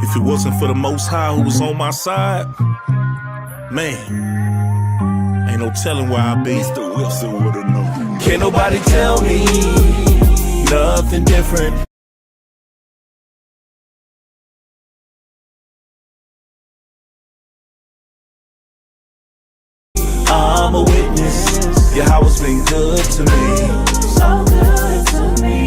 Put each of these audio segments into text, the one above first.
If it wasn't for the Most High who was on my side, man, ain't no telling where I'd be. Can't nobody tell me nothing different. I'm a witness, Yahweh's been good to me. So good to me.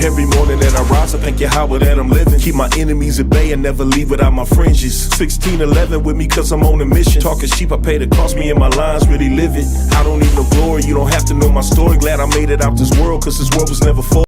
Every morning that I rise, I thank Yahweh that I'm living. Keep my enemies at bay and never leave without my fringes. 1611 with me cause I'm on a mission. Talking sheep, I pay the cost, me and my lines really live it. I don't need no glory, you don't have to know my story. Glad I made it out this world cause this world was never for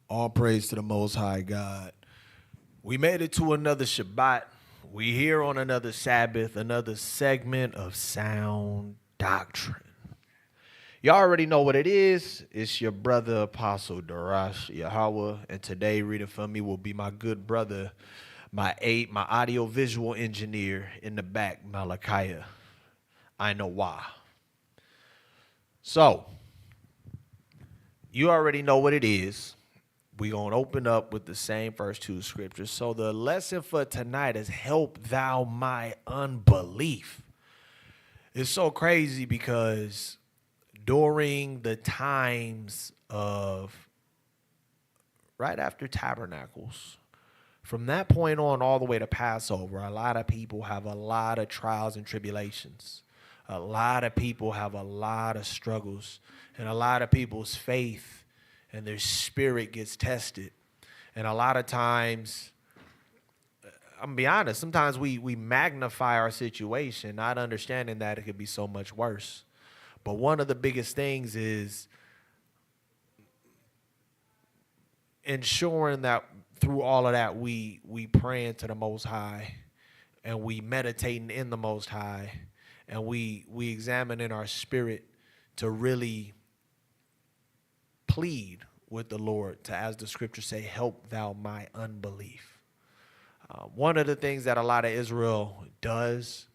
All praise to the Most High God. We made it to another Shabbat. We here on another Sabbath, another segment of sound doctrine. Y'all already know what it is. It's your brother Apostle Darash Yahweh, and today reading for me will be my good brother, my audio visual engineer in the back, Malachiah. I know why. So, you already know what it is. We're going to open up with the same first two scriptures. So the lesson for tonight is help thou my unbelief. It's so crazy because during the times of right after Tabernacles, from that point on all the way to Passover, a lot of people have a lot of trials and tribulations. A lot of people have a lot of struggles, and a lot of people's faith and their spirit gets tested. And a lot of times, I'm going to be honest, sometimes we magnify our situation, not understanding that it could be so much worse. But one of the biggest things is ensuring that through all of that, we praying to the Most High, and we meditating in the Most High, and we examining our spirit to really plead with the Lord to, as the scriptures say, help thou my unbelief. One of the things that a lot of Israel does,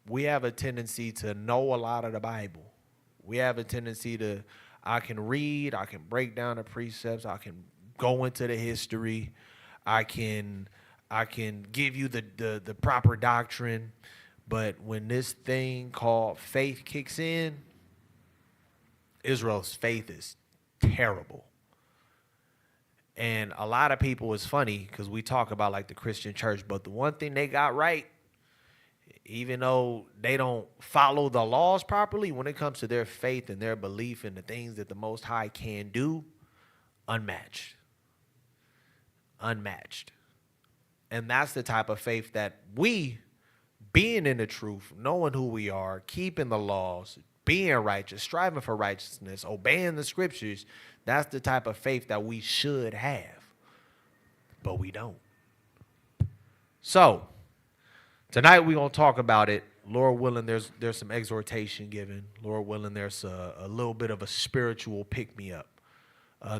we have a tendency to know a lot of the Bible. We have a tendency to, I can read, I can break down the precepts, I can go into the history, I can give you the proper doctrine, but when this thing called faith kicks in, Israel's faith is terrible. And a lot of people, it's funny because we talk about like the Christian church, but the one thing they got right, even though they don't follow the laws properly, when it comes to their faith and their belief in the things that the Most High can do, unmatched. Unmatched. And that's the type of faith that we, being in the truth, knowing who we are, keeping the laws, being righteous, striving for righteousness, obeying the scriptures, that's the type of faith that we should have. But we don't. So, tonight we're going to talk about it. Lord willing, there's some exhortation given. Lord willing, there's a little bit of a spiritual pick-me-up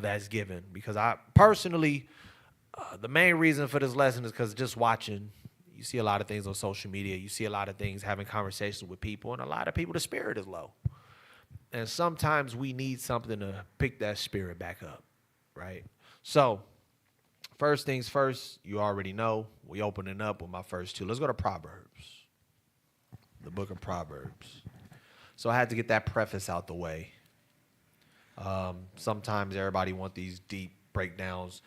that's given. Because I personally, the main reason for this lesson is because just watching, you see a lot of things on social media. You see a lot of things, having conversations with people, and a lot of people, the spirit is low. And sometimes we need something to pick that spirit back up, right? So, first things first, you already know, we opening up with my first two. Let's go to Proverbs, the book of Proverbs. So I had to get that preface out the way. Sometimes everybody wants these deep breakdowns,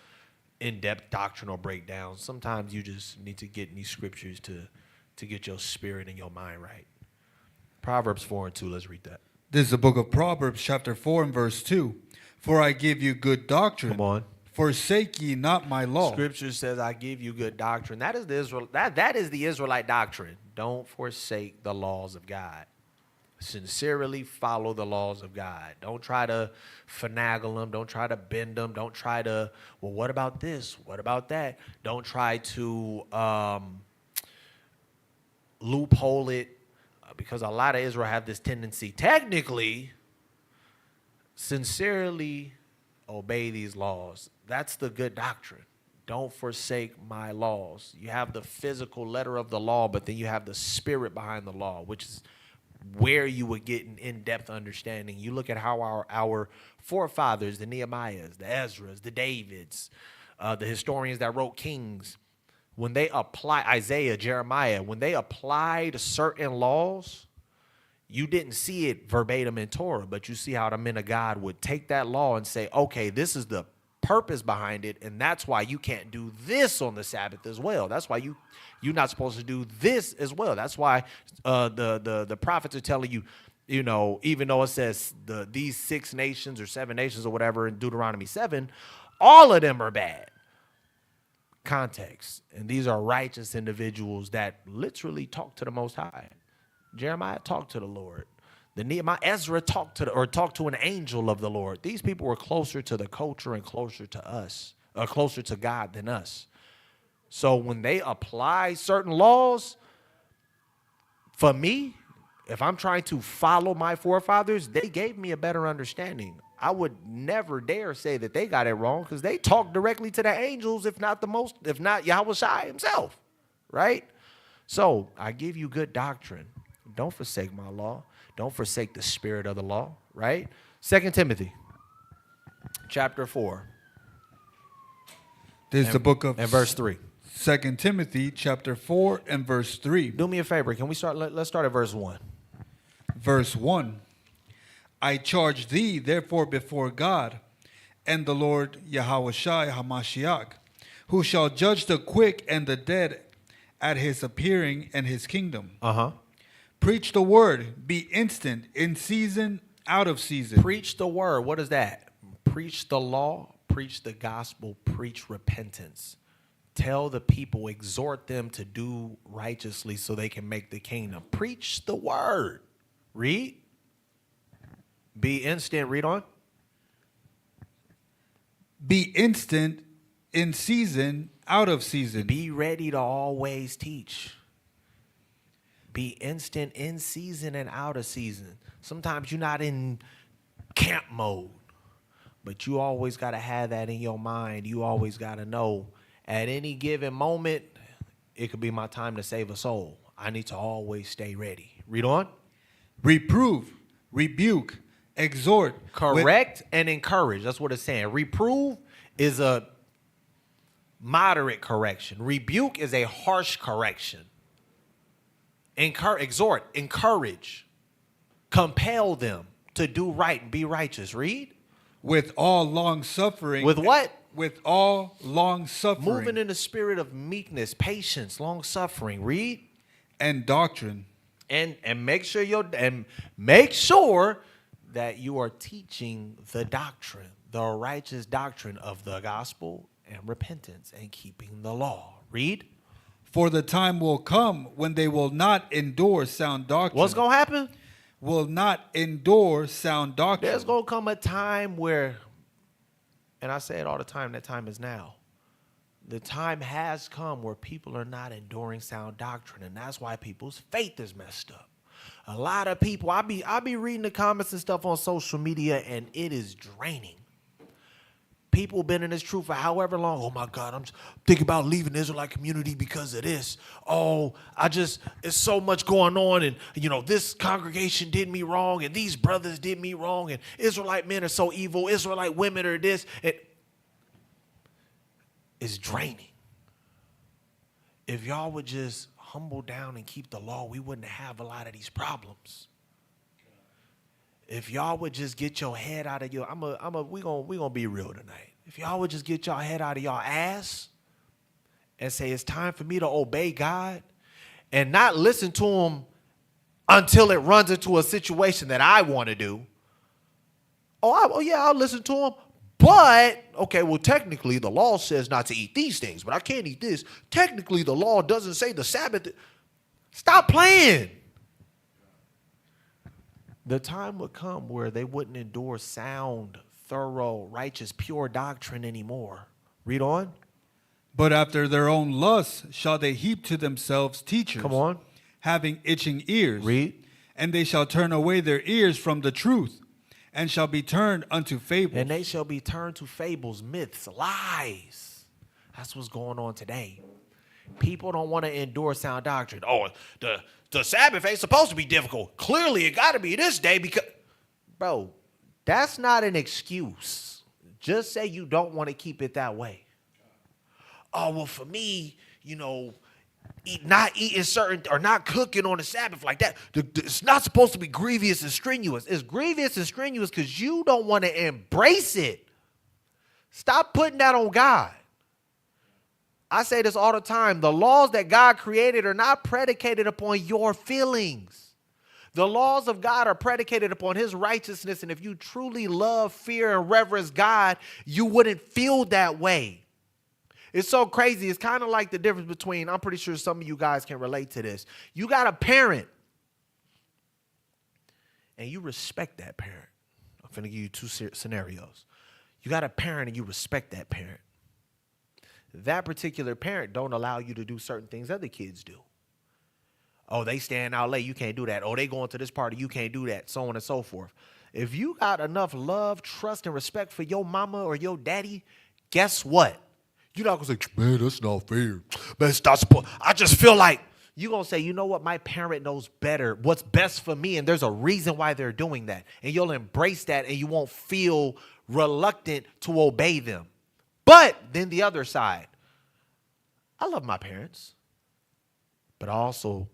in-depth doctrinal breakdowns. Sometimes you just need to get in these scriptures to get your spirit and your mind right. Proverbs 4:2, let's read that. This is the book of Proverbs, chapter 4 and verse 2. For I give you good doctrine. Come on. Forsake ye not my law. Scripture says, I give you good doctrine. That is the Israelite doctrine. Don't forsake the laws of God. Sincerely follow the laws of God. Don't try to finagle them. Don't try to bend them. Don't try to, well, what about this? What about that? Don't try to loophole it, because a lot of Israel have this tendency, technically, sincerely obey these laws. That's the good doctrine. Don't forsake my laws. You have the physical letter of the law, but then you have the spirit behind the law, which is where you would get an in-depth understanding. You look at how our forefathers, the Nehemiahs, the Ezras, the Davids, the historians that wrote Kings, when they apply Isaiah, Jeremiah, when they applied certain laws, you didn't see it verbatim in Torah, but you see how the men of God would take that law and say, okay, this is the purpose behind it, and that's why you can't do this on the Sabbath as well. That's why you're not supposed to do this as well. That's why the prophets are telling you, you know, even though it says these 6 nations or 7 nations or whatever in Deuteronomy 7, all of them are bad. Context. And these are righteous individuals that literally talk to the Most High. Jeremiah talked to the Lord. The Nehemiah Ezra talked to an angel of the Lord. These people were closer to the culture and closer to us, or closer to God than us. So when they apply certain laws, for me, if I'm trying to follow my forefathers, they gave me a better understanding. I would never dare say that they got it wrong because they talked directly to the angels, if not Yahweh Shai himself, right? So I give you good doctrine. Don't forsake my law. Don't forsake the spirit of the law, right? 2 Timothy chapter 4. This is the book of and verse 3. 2 Timothy chapter 4 and verse 3. Do me a favor. Can we start? Let's start at verse 1. Verse 1. I charge thee, therefore, before God and the Lord Yahweh Shai HaMashiach, who shall judge the quick and the dead at his appearing and his kingdom. Preach the word, be instant, in season, out of season. Preach the word. What is that? Preach the law, preach the gospel, preach repentance. Tell the people, exhort them to do righteously so they can make the kingdom. Preach the word. Read. Be instant. Read on. Be instant, in season, out of season. Be ready to always teach. Be instant in season and out of season. Sometimes you're not in camp mode, but you always got to have that in your mind. You always got to know at any given moment, it could be my time to save a soul. I need to always stay ready. Read on. Reprove, rebuke, exhort. Correct and encourage. That's what it's saying. Reprove is a moderate correction. Rebuke is a harsh correction. Exhort, encourage, compel them to do right and be righteous. Read. With all long suffering. With what? With all long suffering. Moving in the spirit of meekness, patience, long suffering. Read. And doctrine. And make sure that you are teaching the doctrine, the righteous doctrine of the gospel and repentance and keeping the law. Read. For the time will come when they will not endure sound doctrine. What's going to happen? Will not endure sound doctrine. There's going to come a time where, and I say it all the time, that time is now. The time has come where people are not enduring sound doctrine, and that's why people's faith is messed up. A lot of people, I be reading the comments and stuff on social media, and it is draining. People been in this truth for however long. Oh my God, I'm thinking about leaving the Israelite community because of this. Oh, it's so much going on, and this congregation did me wrong, and these brothers did me wrong, and Israelite men are so evil, Israelite women are this. It's draining. If y'all would just humble down and keep the law, we wouldn't have a lot of these problems. If y'all would just get your head out of your, we gonna be real tonight. If y'all would just get y'all head out of y'all ass and say it's time for me to obey God and not listen to him until it runs into a situation that I want to do. I'll listen to him. But, okay, well, technically the law says not to eat these things, but I can't eat this. Technically the law doesn't say the Sabbath. Stop playing. The time would come where they wouldn't endure sound, thorough, righteous, pure doctrine anymore. Read on. But after their own lusts shall they heap to themselves teachers. Come on. Having itching ears. Read. And they shall turn away their ears from the truth, and shall be turned unto fables. And they shall be turned to fables, myths, lies. That's what's going on today. People don't want to endure sound doctrine. Oh, the Sabbath ain't supposed to be difficult. Clearly, it got to be this day because... Bro, that's not an excuse. Just say you don't want to keep it that way. Oh, well, for me, not eating certain or not cooking on the Sabbath like that, it's not supposed to be grievous and strenuous. It's grievous and strenuous because you don't want to embrace it. Stop putting that on God. I say this all the time. The laws that God created are not predicated upon your feelings. The laws of God are predicated upon his righteousness. And if you truly love, fear, and reverence God, you wouldn't feel that way. It's so crazy. It's kind of like the difference between, I'm pretty sure some of you guys can relate to this. You got a parent and you respect that parent. I'm finna give you two scenarios. You got a parent and you respect that parent. That particular parent don't allow you to do certain things other kids do. Oh, they staying out late, you can't do that. Oh, they going to this party, you can't do that, so on and so forth. If you got enough love, trust, and respect for your mama or your daddy, guess what? You're not going to say, man, that's not fair. Man, it's not supposed. I just feel like you're going to say, you know what? My parent knows better what's best for me, and there's a reason why they're doing that. And you'll embrace that, and you won't feel reluctant to obey them. But then the other side, I love my parents, but I also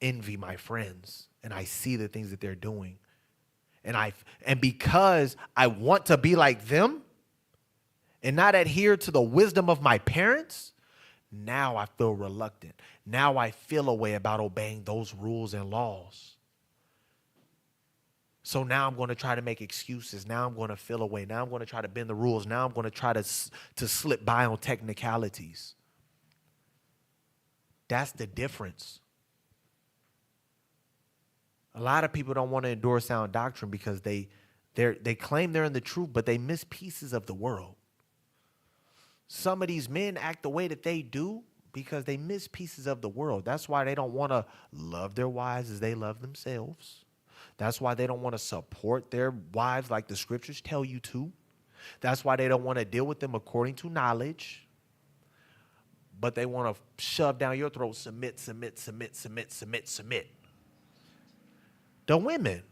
envy my friends, and I see the things that they're doing. And because I want to be like them and not adhere to the wisdom of my parents, now I feel reluctant. Now I feel a way about obeying those rules and laws. So now I'm going to try to make excuses. Now I'm going to feel a way. Now I'm going to try to bend the rules. Now I'm going to try to slip by on technicalities. That's the difference. A lot of people don't want to endure sound doctrine because they claim they're in the truth, but they miss pieces of the world. Some of these men act the way that they do because they miss pieces of the world. That's why they don't want to love their wives as they love themselves. That's why they don't want to support their wives like the scriptures tell you to. That's why they don't want to deal with them according to knowledge. But they want to shove down your throat, submit, submit, submit, submit, submit, submit. The women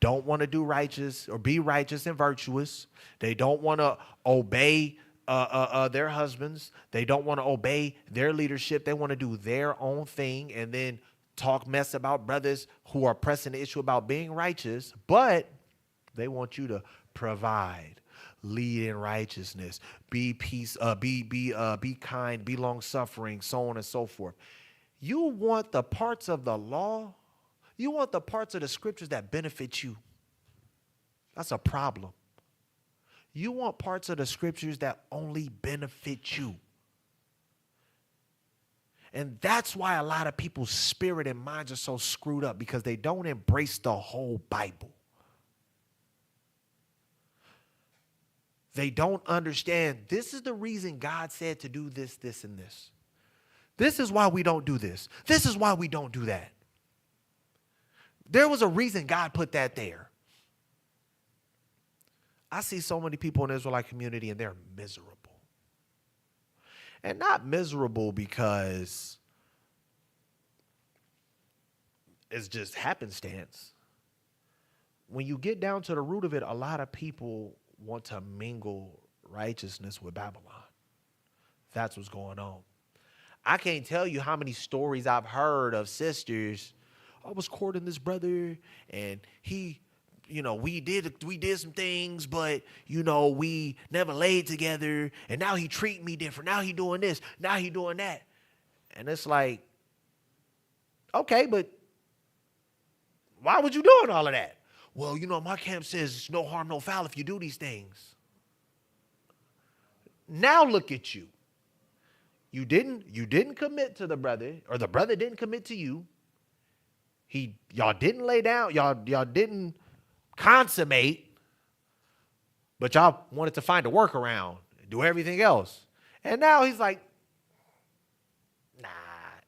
don't want to do righteous or be righteous and virtuous. They don't want to obey their husbands. They don't want to obey their leadership. They want to do their own thing and then talk mess about brothers who are pressing the issue about being righteous. But they want you to provide, lead in righteousness, be peace, be kind, be long suffering, so on and so forth. You want the parts of the law. You want the parts of the scriptures that benefit you. That's a problem. You want parts of the scriptures that only benefit you. And that's why a lot of people's spirit and minds are so screwed up, because they don't embrace the whole Bible. They don't understand this is the reason God said to do this, this, and this. This is why we don't do this. This is why we don't do that. There was a reason God put that there. I see so many people in the Israelite community and they're miserable. And not miserable because it's just happenstance. When you get down to the root of it, a lot of people want to mingle righteousness with Babylon. That's what's going on. I can't tell you how many stories I've heard of sisters. I was courting this brother and he, we did some things, but, we never laid together. And now he treat me different. Now he doing this. Now he doing that. And it's like, okay, but why would you doing all of that? Well, my camp says it's no harm, no foul if you do these things. Now look at you. You didn't commit to the brother, or the brother didn't commit to you. Y'all didn't lay down, y'all didn't consummate, but y'all wanted to find a workaround, do everything else. And now he's like, nah,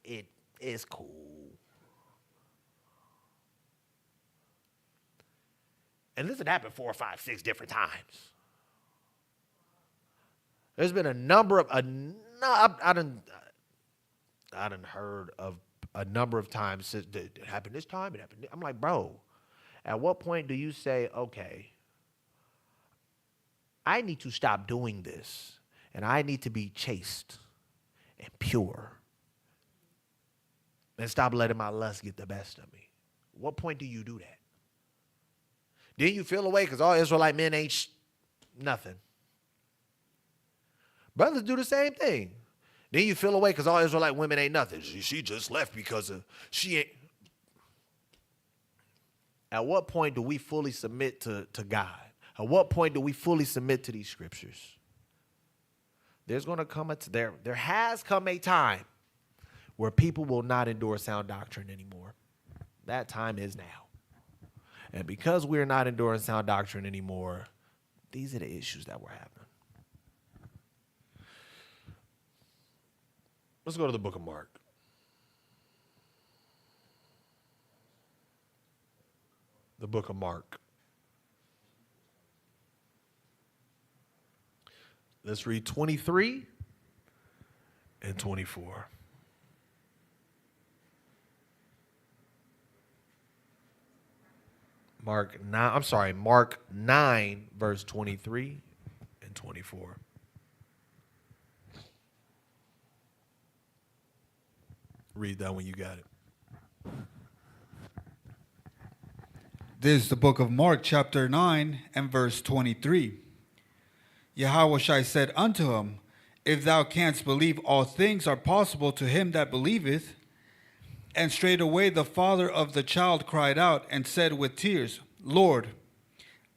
it is cool. And this had happened 4, 5, 6 different times. There's been a number of, I done heard of a number of times it happened this time, it happened. I'm like, bro, at what point do you say, okay, I need to stop doing this and I need to be chaste and pure and stop letting my lust get the best of me? What point do you do that? Then you feel away because all Israelite men ain't nothing. Brothers do the same thing. Then you feel away because all Israelite women ain't nothing. She just left because she ain't. At what point do we fully submit to God? At what point do we fully submit to these scriptures? There's going to come there has come a time where people will not endure sound doctrine anymore. That time is now. And because we're not enduring sound doctrine anymore, these are the issues that we're having. Let's go to the book of Mark. The book of Mark. Let's read 23 and 24. Mark 9, verse 23 and 24. Read that when you got it. This is the book of Mark, chapter 9, and verse 23. Yahushua said unto him, If thou canst believe, all things are possible to him that believeth. And straightway the father of the child cried out and said with tears, Lord,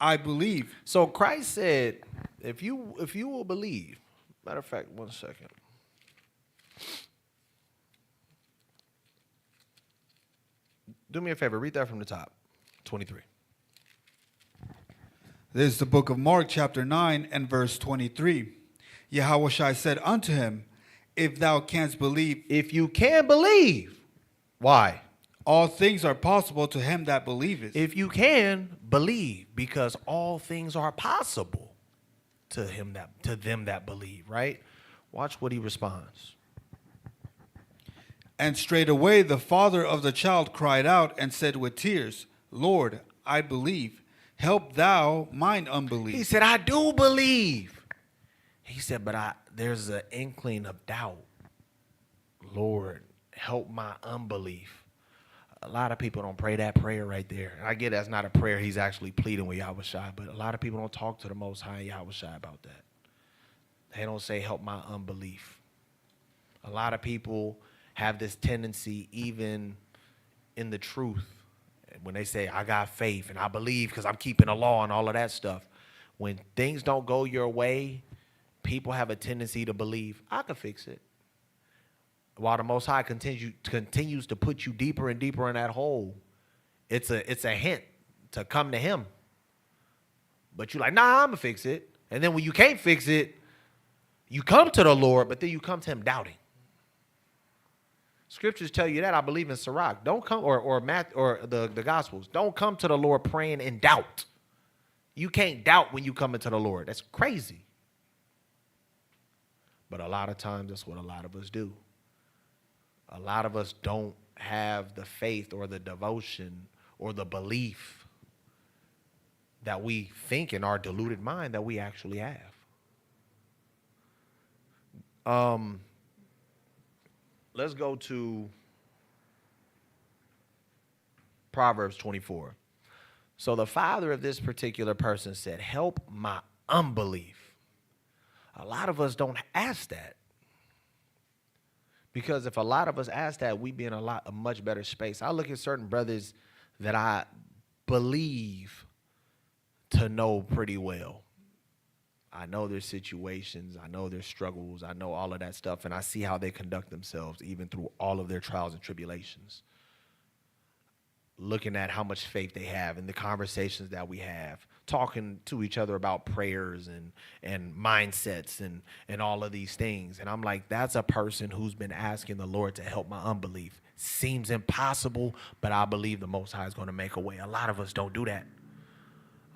I believe. So Christ said, if you will believe. Matter of fact, 1 second. Do me a favor, read that from the top. 23. This is the book of Mark, chapter 9, and verse 23. Yahushua said unto him, If thou canst believe. If you can believe. Why? All things are possible to him that believeth. If you can believe, because all things are possible to them that believe, right? Watch what he responds. And straightway the father of the child cried out and said with tears, Lord, I believe. Help thou mine unbelief. He said, I do believe. He said, but there's an inkling of doubt. Lord, help my unbelief. A lot of people don't pray that prayer right there. I get that's not a prayer he's actually pleading with Yahushua, but a lot of people don't talk to the Most High Yahushua about that. They don't say, help my unbelief. A lot of people have this tendency, even in the truth, when they say, I got faith and I believe because I'm keeping the law and all of that stuff. When things don't go your way, people have a tendency to believe, I can fix it. While the Most High continues to put you deeper and deeper in that hole, it's a hint to come to him. But you're like, nah, I'm going to fix it. And then when you can't fix it, you come to the Lord, but then you come to him doubting. Scriptures tell you that. I believe in Sirach. Don't come, or the Gospels. Don't come to the Lord praying in doubt. You can't doubt when you come into the Lord. That's crazy. But a lot of times, that's what a lot of us do. A lot of us don't have the faith or the devotion or the belief that we think in our deluded mind that we actually have. Let's go to Proverbs 24. So the father of this particular person said, help my unbelief. A lot of us don't ask that. Because if a lot of us ask that, we'd be in a much better space. I look at certain brothers that I believe to know pretty well. I know their situations. I know their struggles. I know all of that stuff. And I see how they conduct themselves even through all of their trials and tribulations. Looking at how much faith they have and the conversations that we have. Talking to each other about prayers and mindsets and all of these things. And I'm like, that's a person who's been asking the Lord to help my unbelief. Seems impossible, but I believe the Most High is going to make a way. A lot of us don't do that.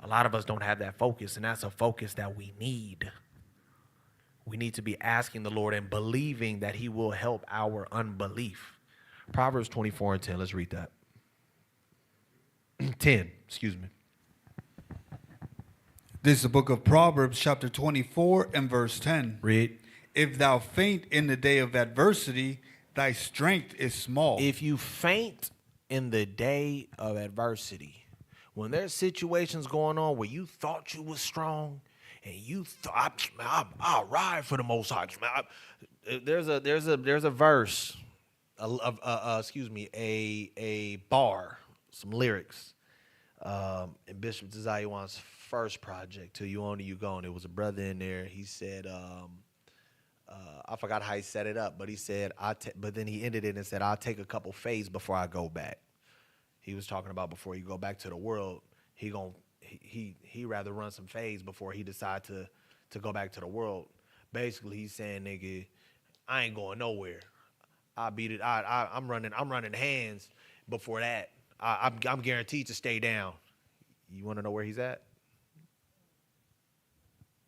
A lot of us don't have that focus, and that's a focus that we need. We need to be asking the Lord and believing that he will help our unbelief. Proverbs 24 and 10. Let's read that. 10, excuse me. This is the book of Proverbs, chapter 24 and verse 10. Read. If thou faint in the day of adversity, thy strength is small. If you faint in the day of adversity, when there's situations going on where you thought you was strong and you thought, I'll ride for the Most High. There's a verse, a bar, some lyrics in Bishop Desaiwan's first project, Till You Own It, You Gone. There was a brother in there. He said, I forgot how he set it up, but he said, but then he ended it and said, I'll take a couple fades before I go back. He was talking about before you go back to the world. he rather run some fades before he decide to go back to the world. Basically, he's saying, nigga, I ain't going nowhere. I beat it. I'm running hands before that. I'm guaranteed to stay down. You want to know where he's at?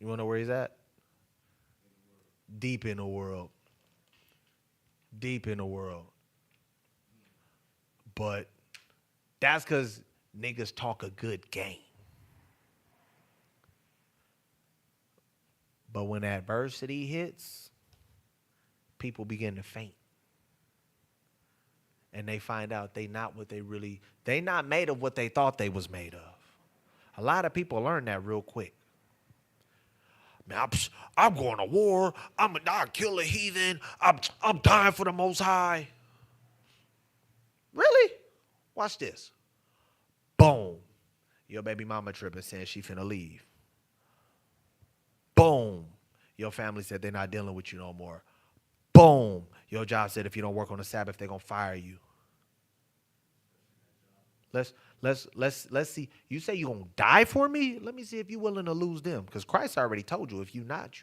You want to know where he's at? Deep in the world. Deep in the world. But that's because niggas talk a good game. But when adversity hits, people begin to faint. And they find out they not made of what they thought they was made of. A lot of people learn that real quick. Man, I'm going to war. I'll kill a heathen. I'm dying for the Most High. Really? Watch this. Boom. Your baby mama tripping saying she finna leave. Boom. Your family said they're not dealing with you no more. Boom. Your job said if you don't work on the Sabbath, they're gonna fire you. Let's see. You say you're gonna die for me? Let me see if you're willing to lose them. Because Christ already told you if you're not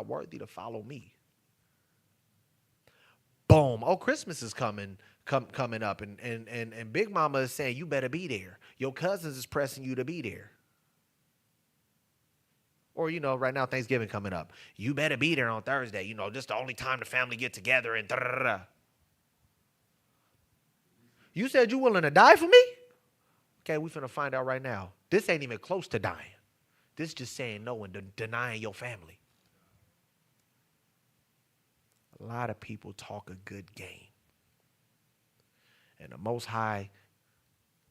worthy to follow me. Boom. Oh, Christmas is coming up, and Big Mama is saying you better be there. Your cousins is pressing you to be there. Or, right now, Thanksgiving coming up. You better be there on Thursday. This is the only time the family get together and da-da-da-da. You said you willing to die for me? Okay, we finna find out right now. This ain't even close to dying. This just saying no and denying your family. A lot of people talk a good game. And the Most High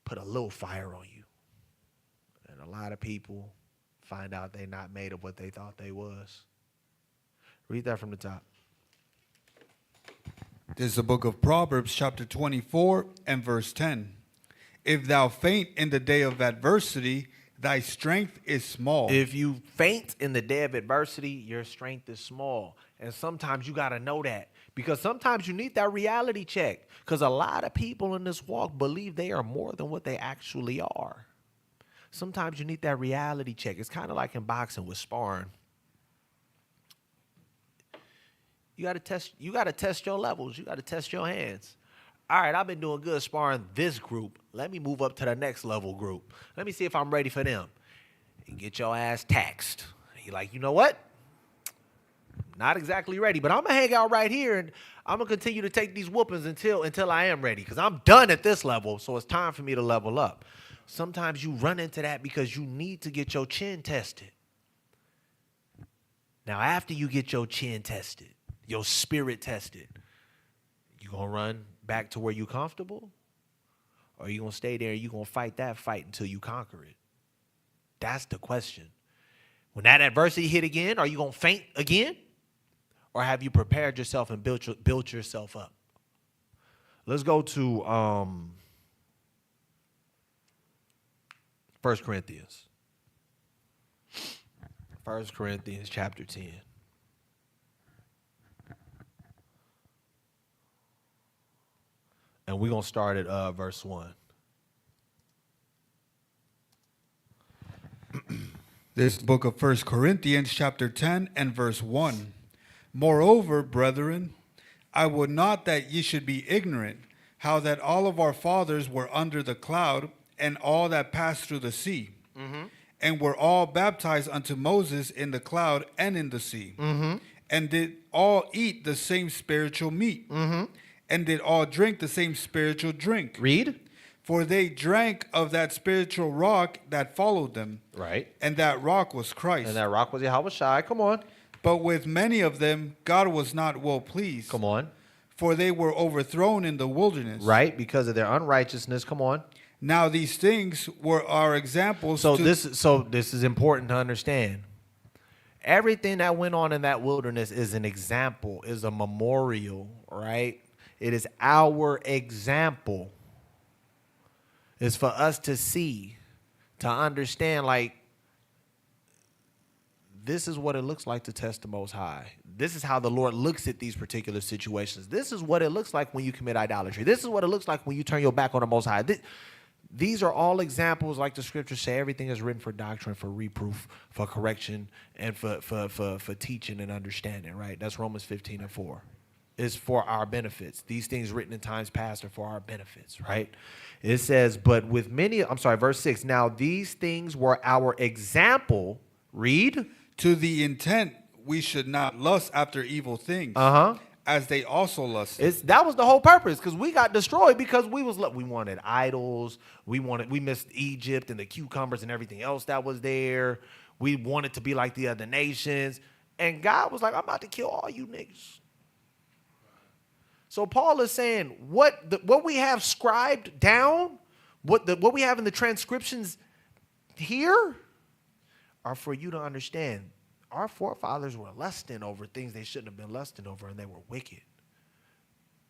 put a little fire on you. And a lot of people find out they're not made of what they thought they was. Read that from the top. This is the book of Proverbs, chapter 24 and verse 10. If thou faint in the day of adversity, thy strength is small. If you faint in the day of adversity, your strength is small. And sometimes you got to know that. Because sometimes you need that reality check. Because a lot of people in this walk believe they are more than what they actually are. Sometimes you need that reality check. It's kind of like in boxing with sparring. You got to test your levels. You got to test your hands. All right, I've been doing good sparring this group. Let me move up to the next level group. Let me see if I'm ready for them. And get your ass taxed. You're like, you know what? Not exactly ready, but I'm going to hang out right here and I'm going to continue to take these whoopings until I am ready because I'm done at this level, so it's time for me to level up. Sometimes you run into that because you need to get your chin tested. Now, after you get your chin tested, your spirit tested, you going to run back to where you're comfortable? Or are you going to stay there and you're going to fight that fight until you conquer it? That's the question. When that adversity hit again, are you going to faint again? Or have you prepared yourself and built yourself up? Let's go to 1 Corinthians. 1 Corinthians chapter 10. And we're going to start at verse 1. This book of 1 Corinthians chapter 10 and verse 1. Moreover, brethren, I would not that ye should be ignorant, how that all of our fathers were under the cloud, and all that passed through the sea, and were all baptized unto Moses in the cloud and in the sea, and did all eat the same spiritual meat, and did all drink the same spiritual drink. Read. For they drank of that spiritual rock that followed them. Right. And that rock was Christ. And that rock was Yahushua. Come on. But with many of them, God was not well pleased. Come on. For they were overthrown in the wilderness. Right, because of their unrighteousness. Come on. Now these things were our examples. So this is important to understand. Everything that went on in that wilderness is an example, is a memorial, right? It is our example. It's for us to see, to understand, like, this is what it looks like to test the Most High. This is how the Lord looks at these particular situations. This is what it looks like when you commit idolatry. This is what it looks like when you turn your back on the Most High. These are all examples, like the scriptures say, everything is written for doctrine, for reproof, for correction, and for teaching and understanding, right? That's Romans 15:4. It's for our benefits. These things written in times past are for our benefits, right? It says, but with many, verse 6. Now these things were our example, read. To the intent we should not lust after evil things, as they also lusted. That was the whole purpose, because we got destroyed because we wanted idols. We missed Egypt and the cucumbers and everything else that was there. We wanted to be like the other nations. And God was like, I'm about to kill all you niggas. So Paul is saying what we have scribed down, what we have in the transcriptions here are for you to understand. Our forefathers were lusting over things they shouldn't have been lusting over, and they were wicked.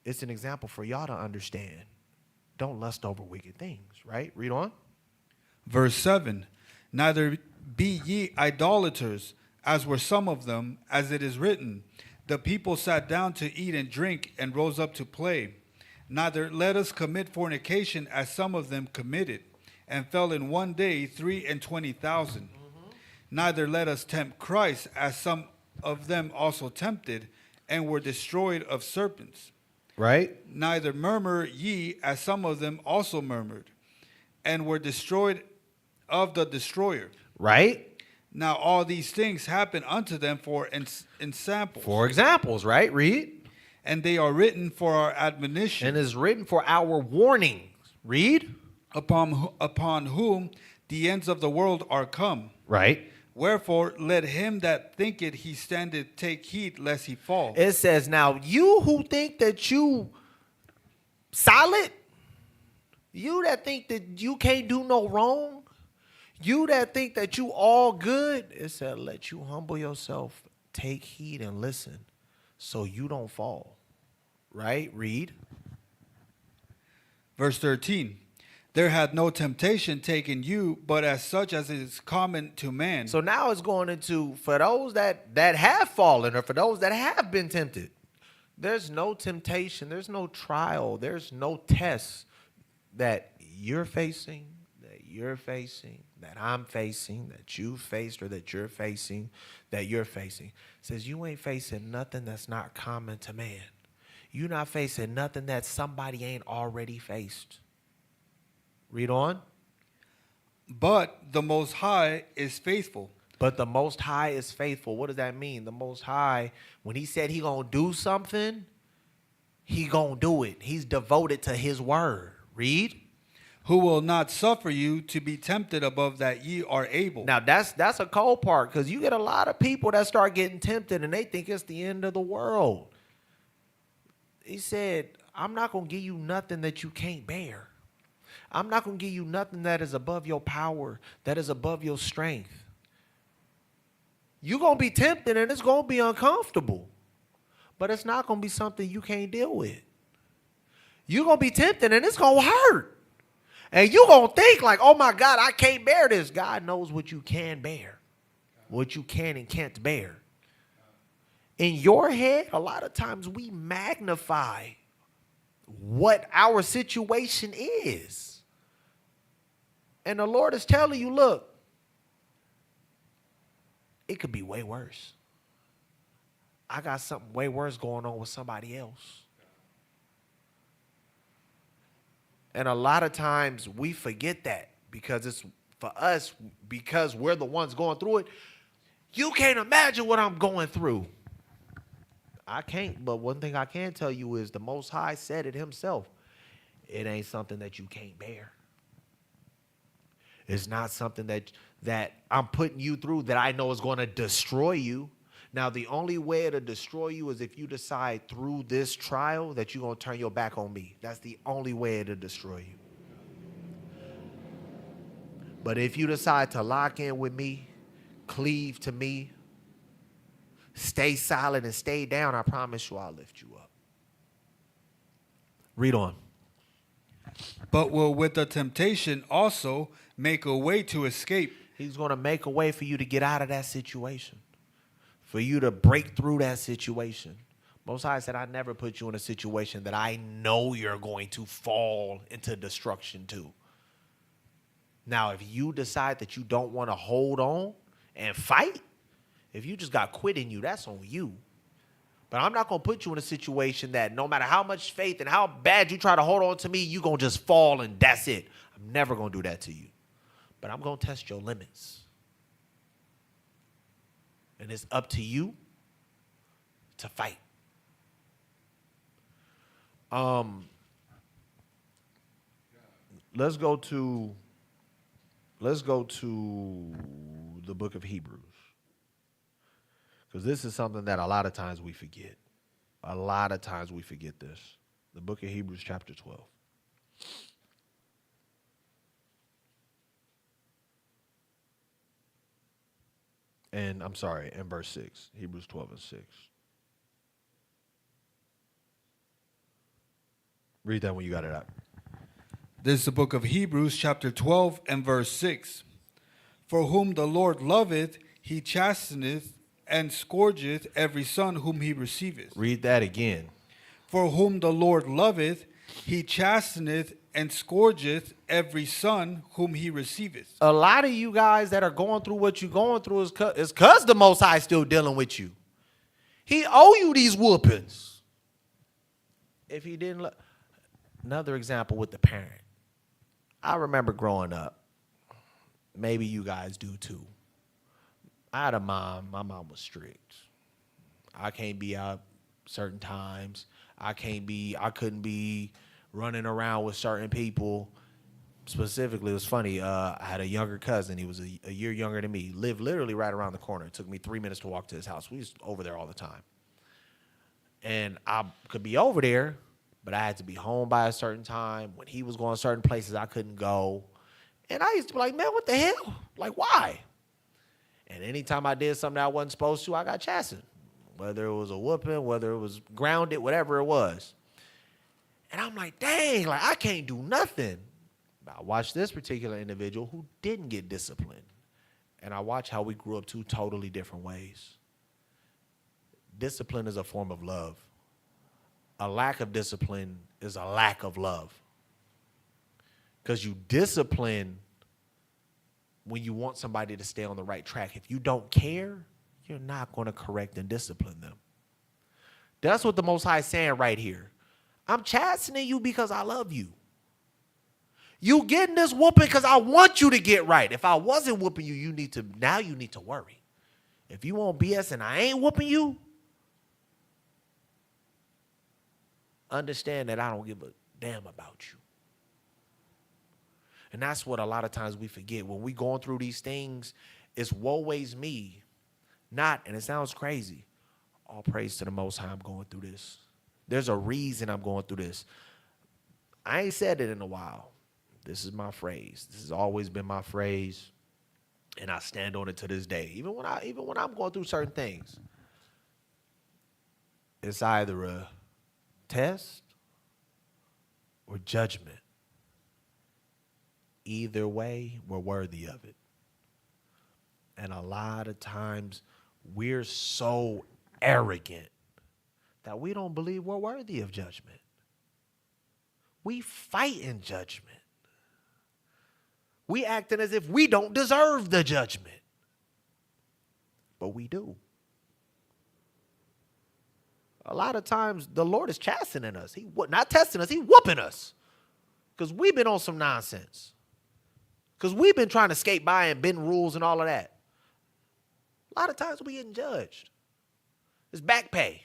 It's an example for y'all to understand. Don't lust over wicked things, right? Read on. Verse 7. Neither be ye idolaters, as were some of them, as it is written, the people sat down to eat and drink and rose up to play. Neither let us commit fornication, as some of them committed, and fell in one day 23,000. Neither let us tempt Christ, as some of them also tempted, and were destroyed of serpents. Right. Neither murmur ye, as some of them also murmured, and were destroyed of the destroyer. Right. Now all these things happen unto them for ensamples. For examples, right? Read. And they are written for our admonition. And is written for our warnings. Read. Upon whom the ends of the world are come. Right. Wherefore, let him that thinketh he standeth take heed lest he fall. It says, now you who think that you solid, you that think that you can't do no wrong, you that think that you all good, it said, let you humble yourself, take heed and listen so you don't fall. Right? Read. Verse 13. There hath no temptation taken you, but as such as is common to man. So now it's going into, for those that have fallen, or for those that have been tempted, there's no temptation, there's no trial, there's no test that you're facing, that I'm facing, that you faced, or that you're facing, that you're facing. It says you ain't facing nothing that's not common to man. You're not facing nothing that somebody ain't already faced. Read on. But the Most High is faithful. But the Most High is faithful. What does that mean? The Most High, when he said he gonna do something, he gonna do it. He's devoted to his word. Read. Who will not suffer you to be tempted above that ye are able. Now that's a cold part, because you get a lot of people that start getting tempted and they think it's the end of the world. He said, I'm not gonna give you nothing that you can't bear. I'm not going to give you nothing that is above your power, that is above your strength. You're going to be tempted and it's going to be uncomfortable, but it's not going to be something you can't deal with. You're going to be tempted and it's going to hurt. And you're going to think like, oh my God, I can't bear this. God knows what you can bear, what you can and can't bear. In your head, a lot of times we magnify what our situation is. And the Lord is telling you, look, it could be way worse. I got something way worse going on with somebody else. And a lot of times we forget that, because it's for us, because we're the ones going through it. You can't imagine what I'm going through. I can't, but one thing I can tell you is the Most High said it himself. It ain't something that you can't bear. It's not something that I'm putting you through that I know is going to destroy you. Now, the only way to destroy you is if you decide through this trial that you're going to turn your back on me. That's the only way to destroy you. But if you decide to lock in with me, cleave to me, stay silent and stay down, I promise you I'll lift you up. Read on. But will with the temptation also make a way to escape. He's going to make a way for you to get out of that situation, for you to break through that situation. Most High said, I never put you in a situation that I know you're going to fall into destruction to. Now, if you decide that you don't want to hold on and fight, if you just got quit in you, that's on you. But I'm not going to put you in a situation that no matter how much faith and how bad you try to hold on to me, you're going to just fall and that's it. I'm never going to do that to you. But I'm going to test your limits. And it's up to you to fight. Let's go to the book of Hebrews. Because this is something that a lot of times we forget. A lot of times we forget this. The book of Hebrews chapter 12. And I'm sorry, in verse 6. Hebrews 12 and 6. Read that when you got it out. This is the book of Hebrews, chapter 12 and verse 6. For whom the Lord loveth, he chasteneth and scourgeth every son whom he receiveth. Read that again. For whom the Lord loveth, he chasteneth and scourgeth every son whom he receiveth. A lot of you guys that are going through what you're going through is because the Most High is still dealing with you. He owe you these whoopings. If he didn't, another example with the parent. I remember growing up. Maybe you guys do too. I had a mom. My mom was strict. I can't be out certain times. I couldn't be running around with certain people. Specifically, it was funny. I had a younger cousin. He was a year younger than me. He lived literally right around the corner. It took me 3 minutes to walk to his house. We was over there all the time. And I could be over there, but I had to be home by a certain time. When he was going certain places, I couldn't go. And I used to be like, man, what the hell? Like, why? And anytime I did something I wasn't supposed to, I got chastened. Whether it was a whooping, whether it was grounded, whatever it was. And I'm like, dang, like I can't do nothing. But I watched this particular individual who didn't get disciplined. And I watched how we grew up two totally different ways. Discipline is a form of love. A lack of discipline is a lack of love. Because you discipline when you want somebody to stay on the right track. If you don't care, you're not going to correct and discipline them. That's what the Most High is saying right here. I'm chastening you because I love you. You getting this whooping because I want you to get right. If I wasn't whooping you, you need to worry. If you want BS and I ain't whooping you, understand that I don't give a damn about you. And that's what a lot of times we forget. When we going through these things, it's woe is me. Not, and it sounds crazy, all praise to the Most High I'm going through this. There's a reason I'm going through this. I ain't said it in a while. This is my phrase. This has always been my phrase, and I stand on it to this day. Even when I'm going through certain things, it's either a test or judgment. Either way, we're worthy of it. And a lot of times, we're so arrogant that we don't believe we're worthy of judgment. We fight in judgment. We acting as if we don't deserve the judgment. But we do. A lot of times, the Lord is chastening us. He not testing us, He whooping us. Because we've been on some nonsense. Because we've been trying to skate by and bend rules and all of that. A lot of times we getting judged. It's back pay.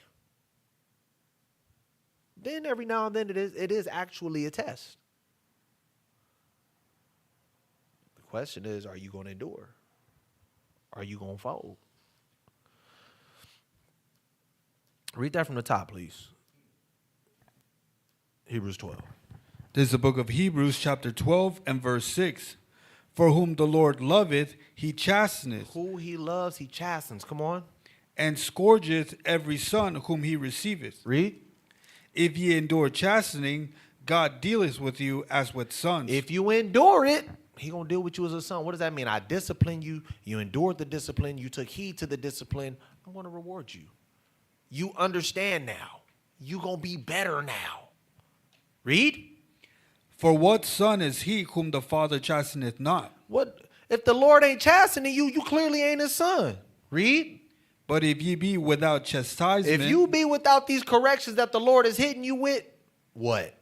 Then every now and then it is actually a test. The question is, are you going to endure? Are you going to fold? Read that from the top, please. Hebrews 12. This is the book of Hebrews, chapter 12 and verse 6. For whom the Lord loveth, he chasteneth. Who he loves, he chastens. Come on. And scourgeth every son whom he receiveth. Read. If ye endure chastening, God dealeth with you as with sons. If you endure it, He going to deal with you as a son. What does that mean? I discipline you. You endured the discipline. You took heed to the discipline. I'm going to reward you. You understand now. You going to be better now. Read. For what son is he whom the Father chasteneth not? What if the Lord ain't chastening you? You clearly ain't his son. Read. But if ye be without chastisement, If you be without these corrections that the Lord is hitting you with, what?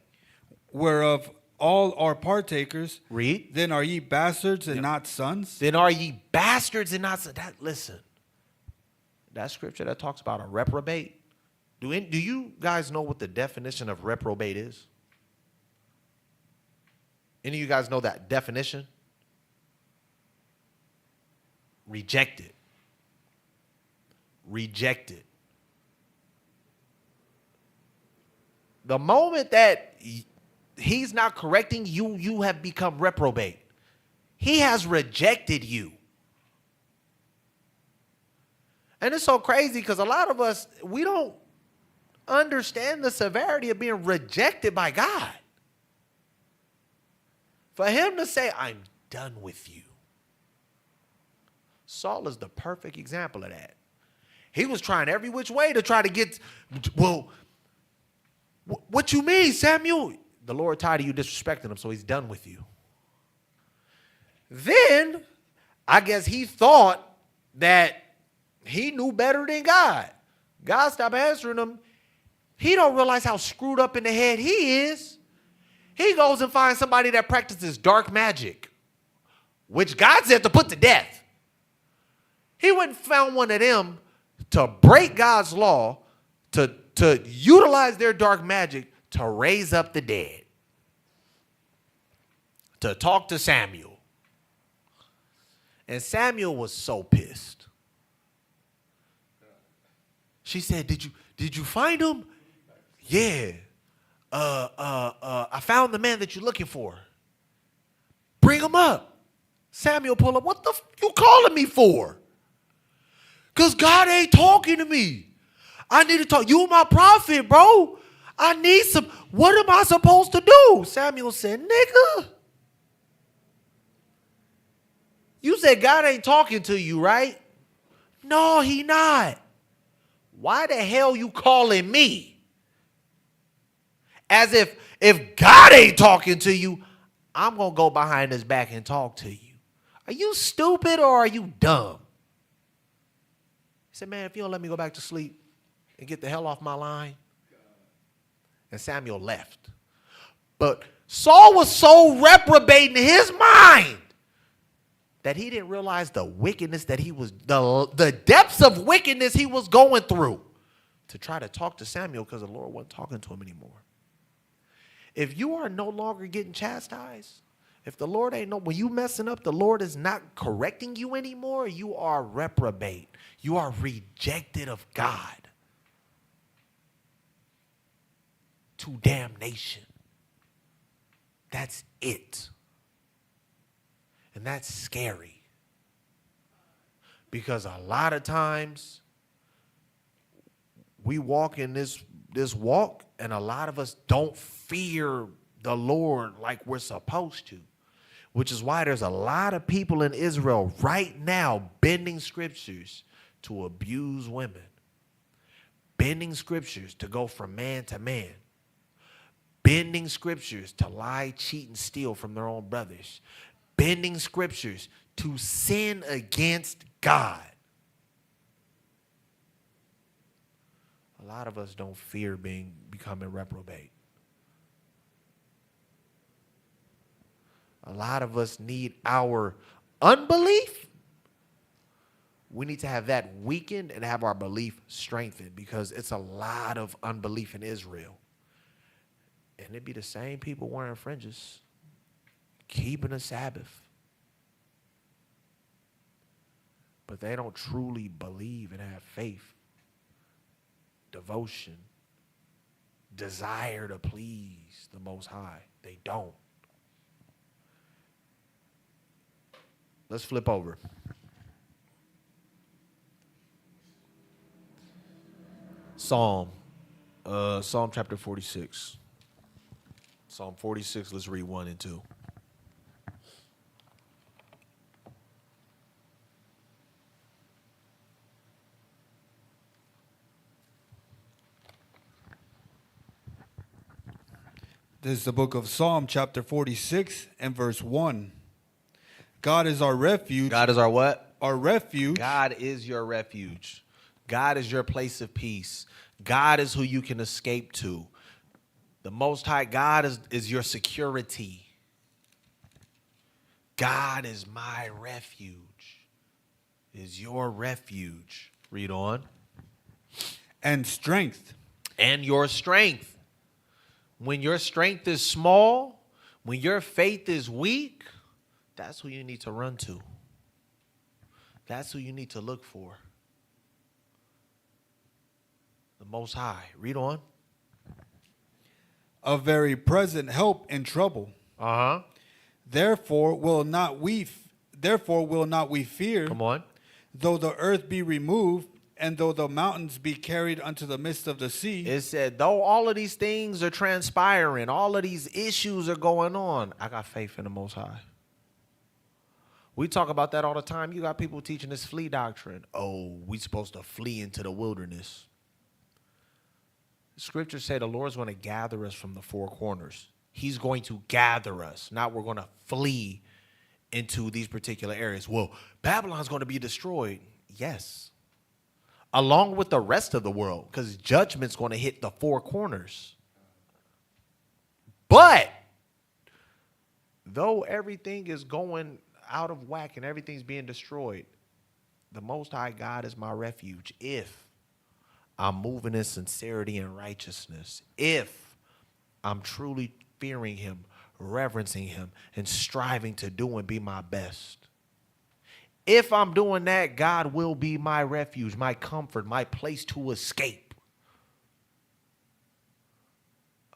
whereof all are partakers, Read. then are ye bastards and not sons? Then are ye bastards and not sons? Listen, that scripture that talks about a reprobate. Do you guys know what the definition of reprobate is? Any of you guys know that definition? Rejected. Rejected. The moment that he's not correcting you, you have become reprobate. He has rejected you. And it's so crazy because a lot of us, we don't understand the severity of being rejected by God. For him to say, I'm done with you. Saul is the perfect example of that. He was trying every which way to try to get, well, what you mean, Samuel? The Lord tired of you disrespecting him, so he's done with you. Then, I guess he thought that he knew better than God. God stopped answering him. He don't realize how screwed up in the head he is. He goes and finds somebody that practices dark magic, which God said to put to death. He went and found one of them to break God's law, to utilize their dark magic to raise up the dead, to talk to Samuel. And Samuel was so pissed. She said, did you find him? Yeah. I found the man that you're looking for. Bring him up. Samuel pull up. What the you calling me for? Because God ain't talking to me. I need to talk. You my prophet, bro. I need some. What am I supposed to do? Samuel said, nigga. You said God ain't talking to you, right? No, he not. Why the hell you calling me? As if God ain't talking to you, I'm going to go behind his back and talk to you. Are you stupid or are you dumb? He said, man, if you don't let me go back to sleep and get the hell off my line. And Samuel left. But Saul was so reprobate in his mind that he didn't realize the wickedness that he was, the depths of wickedness he was going through to try to talk to Samuel because the Lord wasn't talking to him anymore. If you are no longer getting chastised, if the Lord ain't when you messing up, the Lord is not correcting you anymore, you are reprobate. You are rejected of God to damnation. That's it. And that's scary. Because a lot of times we walk in this walk and a lot of us don't fear the Lord like we're supposed to. Which is why there's a lot of people in Israel right now bending scriptures to abuse women. Bending scriptures to go from man to man. Bending scriptures to lie, cheat, and steal from their own brothers. Bending scriptures to sin against God. A lot of us don't fear becoming reprobate. A lot of us need our unbelief. We need to have that weakened and have our belief strengthened because it's a lot of unbelief in Israel. And it'd be the same people wearing fringes, keeping a Sabbath. But they don't truly believe and have faith, devotion, desire to please the Most High. They don't. Let's flip over. Psalm chapter 46. Psalm 46, let's read 1 and 2. This is the book of Psalm, chapter 46 and verse 1. God is our refuge. God is our what? Our refuge. God is your refuge. God is your place of peace. God is who you can escape to. The Most High God is your security. God is my refuge. Is your refuge. Read on. And strength. And your strength. When your strength is small, when your faith is weak, that's who you need to run to. That's who you need to look for. The Most High. Read on. A very present help in trouble. Uh-huh. Therefore will not we fear. Come on. Though the earth be removed, and though the mountains be carried unto the midst of the sea. It said, though all of these things are transpiring, all of these issues are going on, I got faith in the Most High. We talk about that all the time. You got people teaching this flee doctrine. Oh, we supposed to flee into the wilderness. The scriptures say the Lord's going to gather us from the four corners. He's going to gather us, not we're going to flee into these particular areas. Well, Babylon's going to be destroyed. Yes. Along with the rest of the world, because judgment's going to hit the four corners. But though everything is going out of whack and everything's being destroyed, the Most High God is my refuge. If I'm moving in sincerity and righteousness, if I'm truly fearing him, reverencing him, and striving to do and be my best. If I'm doing that, God will be my refuge, my comfort, my place to escape.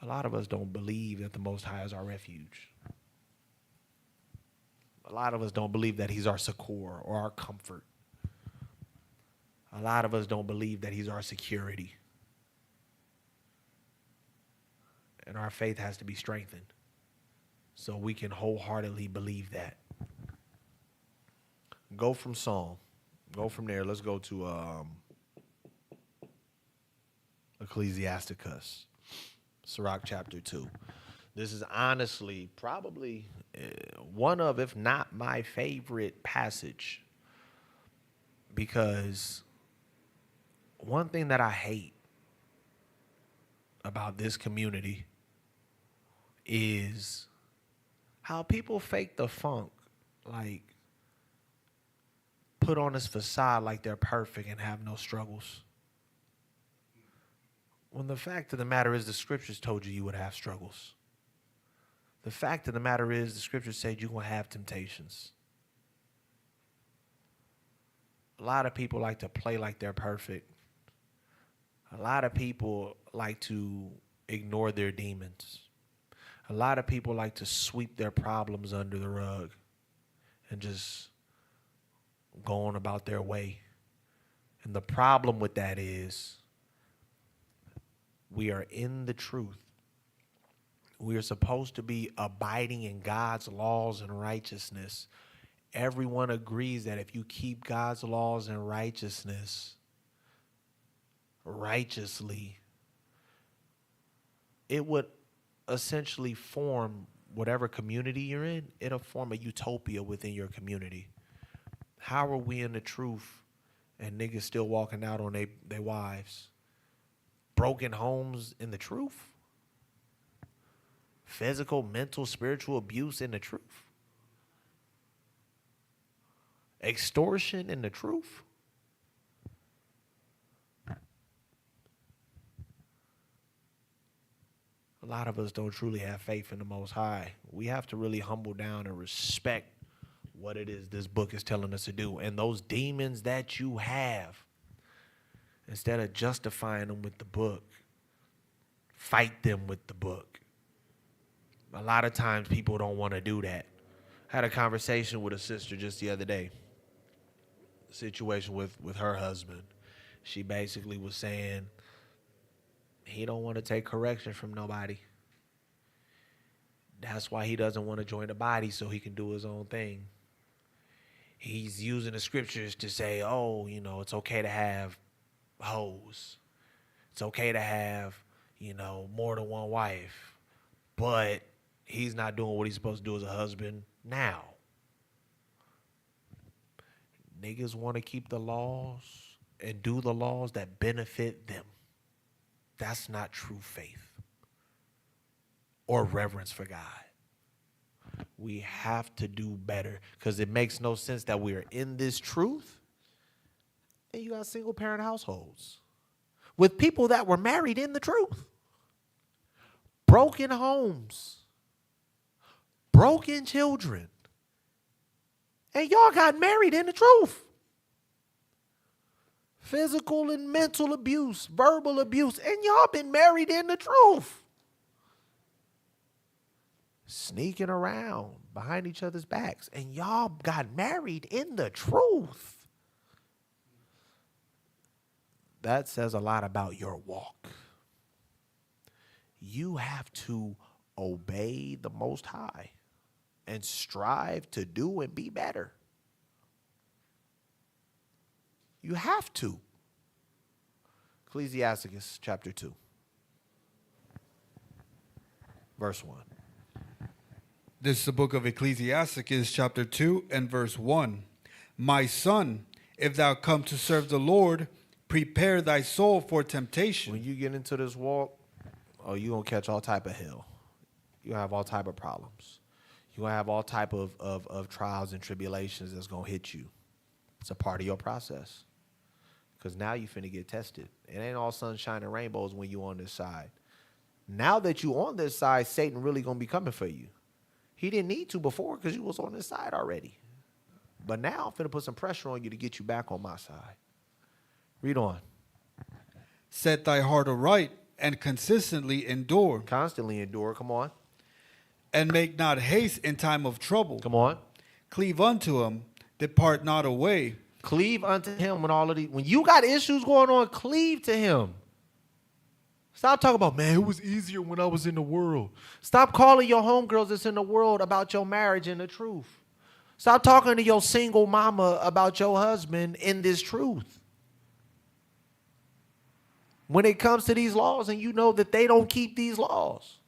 A lot of us don't believe that the Most High is our refuge. A lot of us don't believe that he's our succor or our comfort. A lot of us don't believe that he's our security. And our faith has to be strengthened so we can wholeheartedly believe that. Go from Psalm. Go from there. Let's go to Ecclesiasticus. Sirach chapter 2. This is honestly probably one of, if not my favorite passage. Because one thing that I hate about this community is how people fake the funk, like put on this facade like they're perfect and have no struggles. When the fact of the matter is the scriptures told you would have struggles. The fact of the matter is the scriptures said you're going to have temptations. A lot of people like to play like they're perfect. A lot of people like to ignore their demons. A lot of people like to sweep their problems under the rug and just go on about their way. And the problem with that is we are in the truth. We are supposed to be abiding in God's laws and righteousness. Everyone agrees that if you keep God's laws and righteousness righteously, it would essentially form whatever community you're in. It'll form a utopia within your community. How are we in the truth and niggas still walking out on their wives? Broken homes in the truth? Physical, mental, spiritual abuse in the truth? Extortion in the truth? A lot of us don't truly have faith in the Most High. We have to really humble down and respect what it is this book is telling us to do. And those demons that you have, instead of justifying them with the book, fight them with the book. A lot of times people don't want to do that. I had a conversation with a sister just the other day. A situation with her husband. She basically was saying he don't want to take correction from nobody. That's why he doesn't want to join the body so he can do his own thing. He's using the scriptures to say, oh, you know, it's okay to have hoes. It's okay to have, you know, more than one wife. but he's not doing what he's supposed to do as a husband now. Niggas want to keep the laws and do the laws that benefit them. That's not true faith or reverence for God. We have to do better because it makes no sense that we are in this truth and you got single parent households with people that were married in the truth. Broken homes, broken children, and y'all got married in the truth. Physical and mental abuse, verbal abuse, and y'all been married in the truth. Sneaking around behind each other's backs, and y'all got married in the truth. That says a lot about your walk. You have to obey the Most High and strive to do and be better. You have to. Ecclesiastes chapter 2, verse 1. This is the book of Ecclesiastes, chapter 2 and verse 1. My son, if thou come to serve the Lord, prepare thy soul for temptation. When you get into this walk, you're going to catch all type of hell. You're going to have all type of problems. You're going to have all type of trials and tribulations that's going to hit you. It's a part of your process. Because now you finna get tested. It ain't all sunshine and rainbows when you on this side. Now that you on this side, Satan really going to be coming for you. He didn't need to before because you was on this side already. But now I'm finna put some pressure on you to get you back on my side. Read on. Set thy heart aright and consistently endure. Constantly endure. Come on. And make not haste in time of trouble. Come on. Cleave unto him, depart not away. Cleave unto him when you got issues going on, cleave to him. Stop talking about, man, it was easier when I was in the world. Stop calling your homegirls that's in the world about your marriage and the truth. Stop talking to your single mama about your husband in this truth. When it comes to these laws and you know that they don't keep these laws.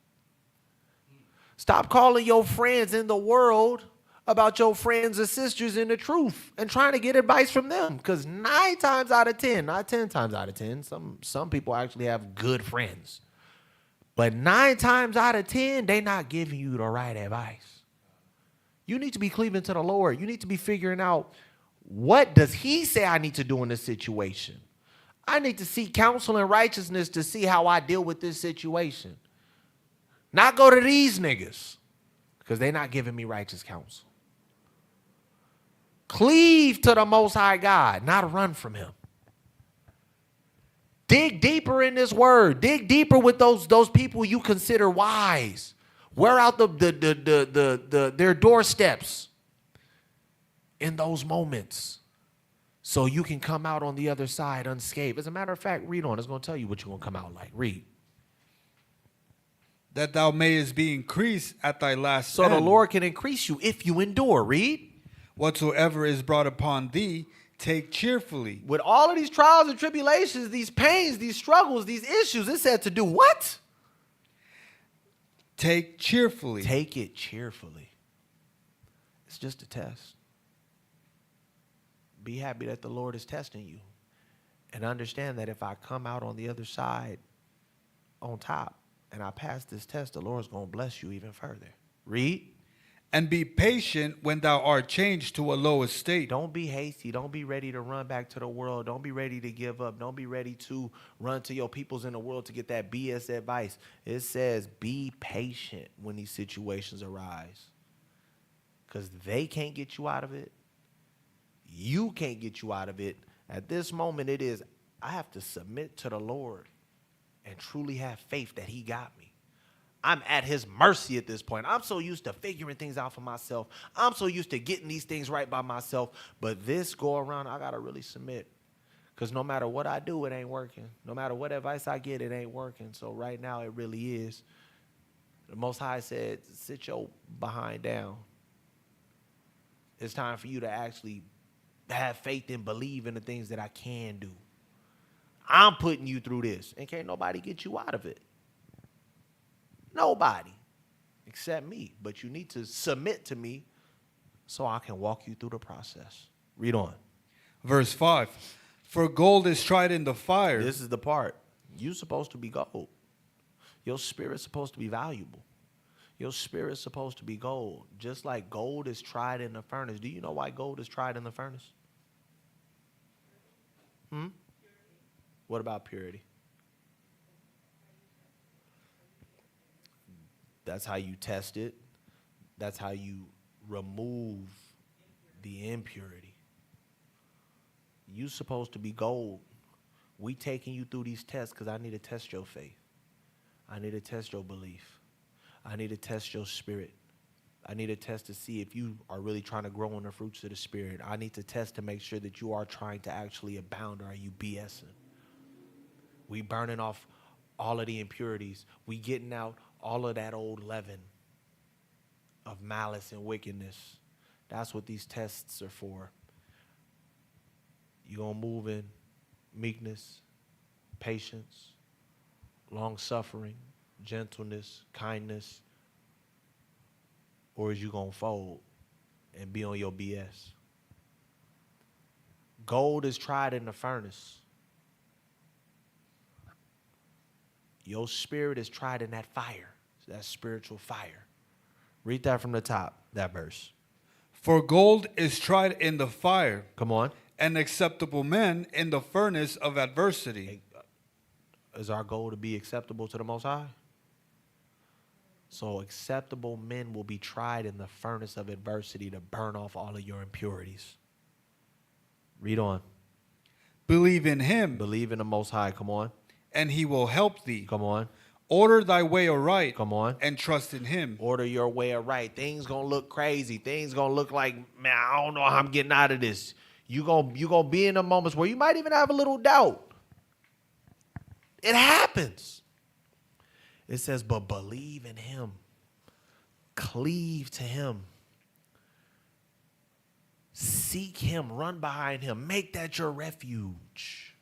Stop calling your friends in the world about your friends and sisters in the truth and trying to get advice from them. Because 9 times out of 10, not 10 times out of 10, some people actually have good friends. But 9 times out of 10, they're not giving you the right advice. You need to be cleaving to the Lord. You need to be figuring out, what does he say I need to do in this situation? I need to seek counsel and righteousness to see how I deal with this situation. Not go to these niggas because they're not giving me righteous counsel. Cleave to the Most High God, not run from him. Dig deeper in this word. Dig deeper with those people you consider wise. Wear out their doorsteps in those moments so you can come out on the other side unscathed. As a matter of fact, read on. It's going to tell you what you're going to come out like. Read. That thou mayest be increased at thy last So end. the Lord can increase you if you endure. Read. Whatsoever is brought upon thee, take cheerfully. With all of these trials and tribulations, these pains, these struggles, these issues, it said to do what? Take cheerfully. Take it cheerfully. It's just a test. Be happy that the Lord is testing you. And understand that if I come out on the other side on top and I pass this test, the Lord's going to bless you even further. Read. And be patient when thou art changed to a low estate. Don't be hasty. Don't be ready to run back to the world. Don't be ready to give up. Don't be ready to run to your peoples in the world to get that BS advice. It says be patient when these situations arise. Because they can't get you out of it. You can't get you out of it. At this moment, it is, I have to submit to the Lord and truly have faith that he got me. I'm at his mercy at this point. I'm so used to figuring things out for myself. I'm so used to getting these things right by myself. But this go around, I got to really submit. Because no matter what I do, it ain't working. No matter what advice I get, it ain't working. So right now, it really is. The Most High said, sit your behind down. It's time for you to actually have faith and believe in the things that I can do. I'm putting you through this. And can't nobody get you out of it. Nobody. Accept me, but you need to submit to me so I can walk you through the process. Read on. Verse 5. For gold is tried in the fire. This is the part. You're supposed to be gold. Your spirit's supposed to be valuable. Your spirit's supposed to be gold. Just like gold is tried in the furnace. Do you know why gold is tried in the furnace? What about purity? That's how you test it. That's how you remove the impurity. You're supposed to be gold. We taking you through these tests because I need to test your faith. I need to test your belief. I need to test your spirit. I need to test to see if you are really trying to grow in the fruits of the spirit. I need to test to make sure that you are trying to actually abound, or are you BSing? We burning off all of the impurities. We getting out all of that old leaven of malice and wickedness. That's what these tests are for. You're going to move in meekness, patience, long-suffering, gentleness, kindness, or is you going to fold and be on your BS? Gold is tried in the furnace. Your spirit is tried in that fire, that spiritual fire. Read that from the top, that verse. For gold is tried in the fire. Come on. And acceptable men in the furnace of adversity. Is our goal to be acceptable to the Most High? So acceptable men will be tried in the furnace of adversity to burn off all of your impurities. Read on. Believe in him. Believe in the Most High. Come on. And he will help thee. Come on. Order thy way aright. Come on. And trust in him. Order your way aright. Things going to look crazy. Things going to look like, man, I don't know how I'm getting out of this. You gonna be in the moments where you might even have a little doubt. It happens. It says, but believe in him. Cleave to him. Seek him. Run behind him. Make that your refuge.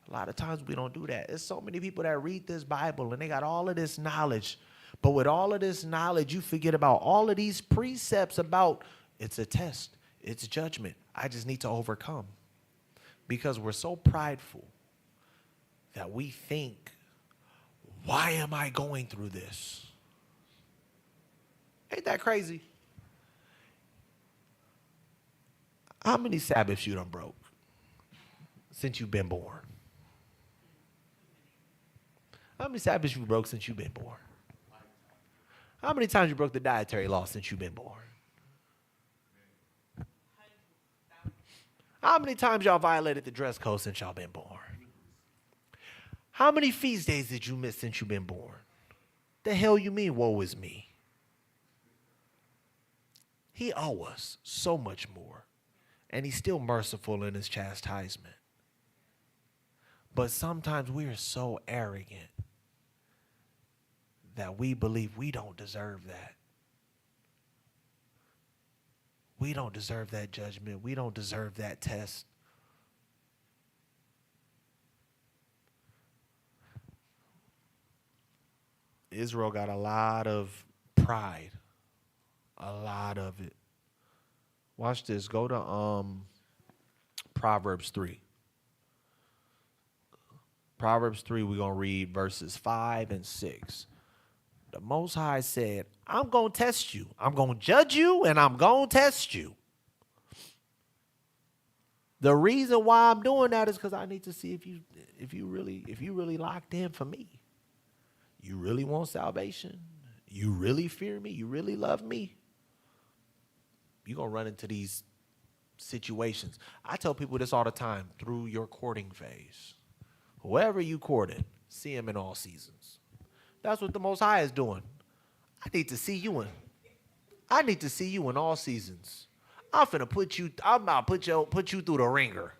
A lot of times we don't do that. There's so many people that read this Bible and they got all of this knowledge. But with all of this knowledge, you forget about all of these precepts about it's a test. It's judgment. I just need to overcome. Because we're so prideful that we think, why am I going through this? Ain't that crazy? How many Sabbaths you done broke since you've been born? How many Sabbaths you broke since you've been born? How many times you broke the dietary law since you've been born? How many times y'all violated the dress code since y'all been born? How many feast days did you miss since you've been born? The hell you mean, woe is me? He owes us so much more. And he's still merciful in his chastisement. But sometimes we are so arrogant that we believe we don't deserve that. We don't deserve that judgment. We don't deserve that test. Israel got a lot of pride. A lot of it. Watch this. Go to Proverbs 3. Proverbs 3, we're going to read verses 5 and 6. The Most High said, I'm going to test you. I'm going to judge you, and I'm going to test you. The reason why I'm doing that is because I need to see if you really locked in for me. You really want salvation? You really fear me? You really love me? You're going to run into these situations. I tell people this all the time through your courting phase. Whoever you courted, see him in all seasons. That's what the Most High is doing. I need to see you in all seasons. I'm about to put you through the ringer.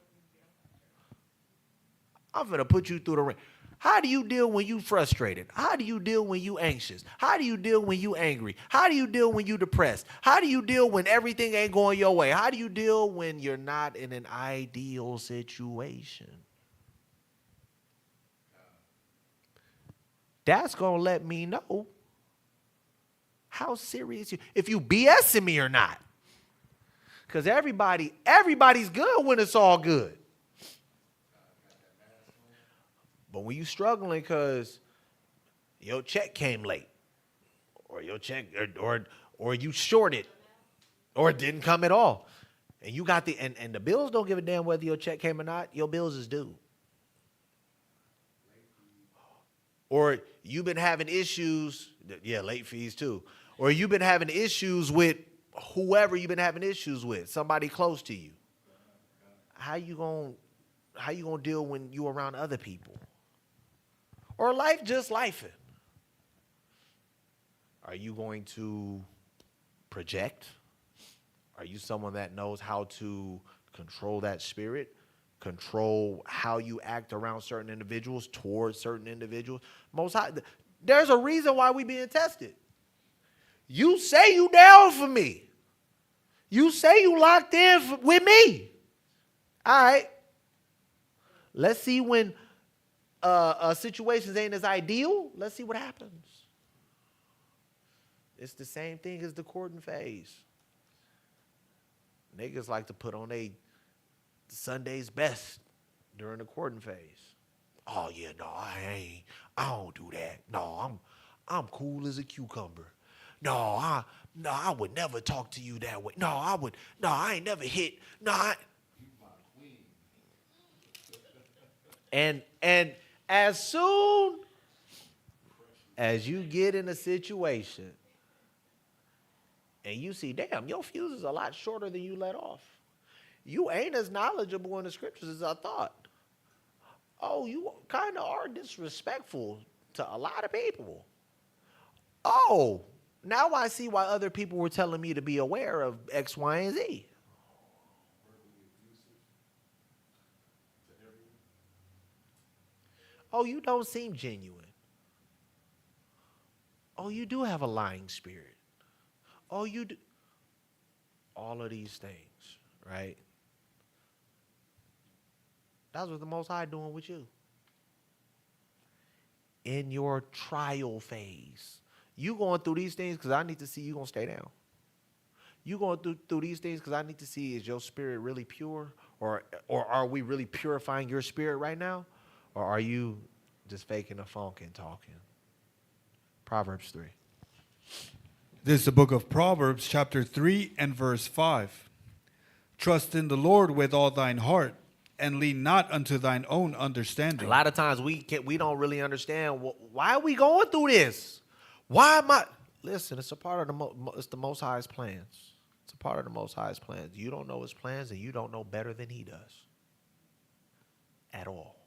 I'm finna put you through the ringer. How do you deal when you frustrated? How do you deal when you anxious? How do you deal when you angry? How do you deal when you depressed? How do you deal when everything ain't going your way? How do you deal when you're not in an ideal situation? That's going to let me know How serious you? If you BSing me or not? Because everybody's good when it's all good. But when you struggling because your check came late, or your check, or you shorted, or it didn't come at all, and you got and the bills don't give a damn whether your check came or not. Your bills is due. Or you've been having issues, late fees too. Or you've been having issues with whoever you've been having issues with, somebody close to you. How you gonna deal when you around other people? Or life just lifing? Are you going to project? Are you someone that knows how to control that spirit? Control how you act around certain individuals, towards certain individuals? Most high, there's a reason why we being tested. You say you down for me. You say you locked in with me. All right. Let's see when situations ain't as ideal. Let's see what happens. It's the same thing as the courting phase. Niggas like to put on Sunday's best during the courting phase. Oh yeah, no, I don't do that. No, I'm cool as a cucumber. No, I would never talk to you that way. No, I ain't never hit. No, And as soon as you get in a situation and you see, damn, your fuse is a lot shorter than you let off. You ain't as knowledgeable in the scriptures as I thought. Oh, you kind of are disrespectful to a lot of people. Oh, now I see why other people were telling me to be aware of X, Y, and Z. Oh, you don't seem genuine. Oh, you do have a lying spirit. Oh, you do. All of these things, right? That's what the Most High doing with you. In your trial phase. You going through these things because I need to see you going to stay down. You going through these things because I need to see, is your spirit really pure? Or are we really purifying your spirit right now? Or are you just faking the funk and talking? Proverbs 3. This is the book of Proverbs, chapter 3 and verse 5. Trust in the Lord with all thine heart, and lean not unto thine own understanding. A lot of times we don't really understand why are we going through this? Why am I? Listen, it's a part of it's the Most High's plans. It's a part of the Most High's plans. You don't know his plans, and you don't know better than he does. At all.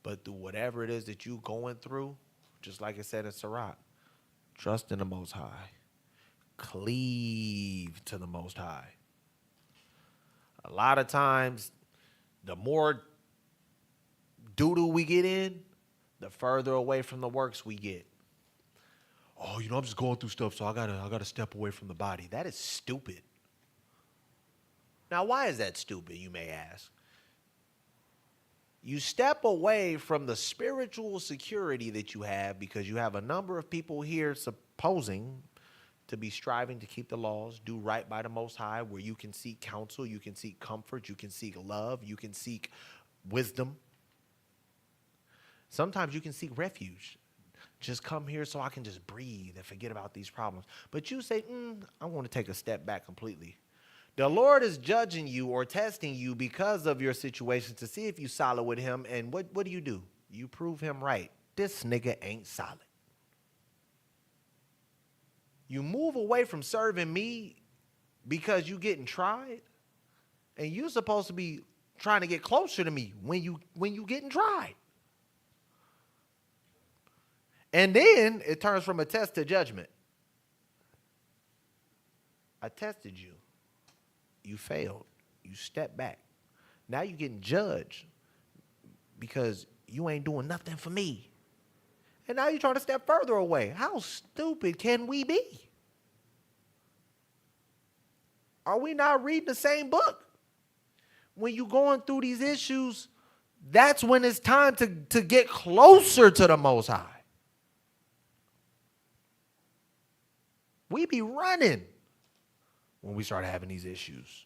But through whatever it is that you're going through, just like it said in Sirach, trust in the Most High. Cleave to the Most High. A lot of times, the more doo-doo we get in, the further away from the works we get. Oh, I'm just going through stuff, so I gotta step away from the body. That is stupid. Now, why is that stupid, you may ask? You step away from the spiritual security that you have because you have a number of people here supposing to be striving to keep the laws, do right by the Most High, where you can seek counsel, you can seek comfort, you can seek love, you can seek wisdom. Sometimes you can seek refuge. Just come here so I can just breathe and forget about these problems. But you say, I want to take a step back completely. The Lord is judging you or testing you because of your situation to see if you're solid with him. And what do? You prove him right. This nigga ain't solid. You move away from serving me because you getting tried. And you're supposed to be trying to get closer to me when you getting tried. And then it turns from a test to judgment. I tested you. You failed. You stepped back. Now you're getting judged because you ain't doing nothing for me. And now you're trying to step further away. How stupid can we be? Are we not reading the same book? When you're going through these issues, that's when it's time to get closer to the Most High. We be running when we start having these issues.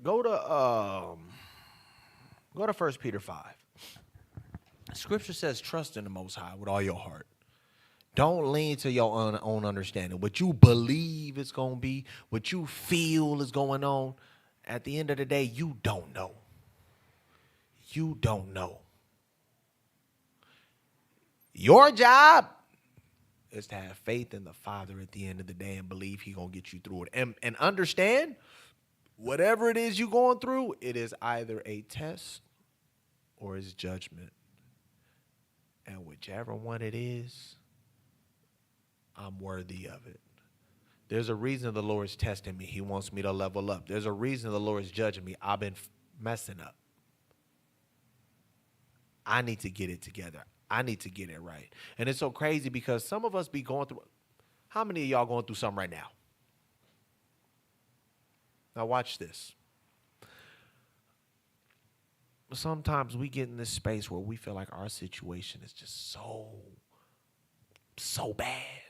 Go to 1 Peter 5. Scripture says, trust in the Most High with all your heart. Don't lean to your own understanding. What you believe is going to be, what you feel is going on, at the end of the day, you don't know. You don't know. Your job is to have faith in the Father at the end of the day and believe He's going to get you through it. And understand, whatever it is you're going through, it is either a test or it's judgment. And whichever one it is, I'm worthy of it. There's a reason the Lord's testing me. He wants me to level up. There's a reason the Lord's judging me. I've been messing up. I need to get it together. I need to get it right. And it's so crazy because some of us be going through. How many of y'all going through something right now? Now watch this. Sometimes we get in this space where we feel like our situation is just so bad.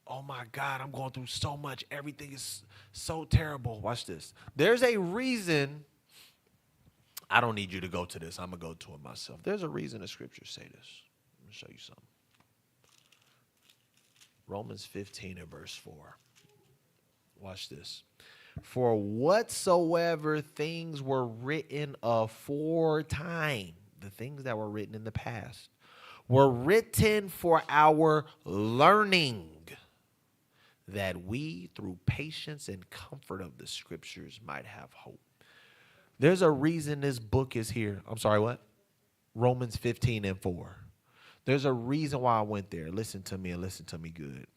Oh my God, I'm going through so much. Everything is so terrible. Watch this. There's a reason. I don't need you to go to this. I'm going to go to it myself. There's a reason the scriptures say this. Let me show you something. Romans 15 and verse 4. Watch this. For whatsoever things were written aforetime, the things that were written in the past, were written for our learning, that we, through patience and comfort of the scriptures, might have hope. There's a reason this book is here. I'm sorry, what? Romans 15 and 4. There's a reason why I went there. Listen to me and listen to me good.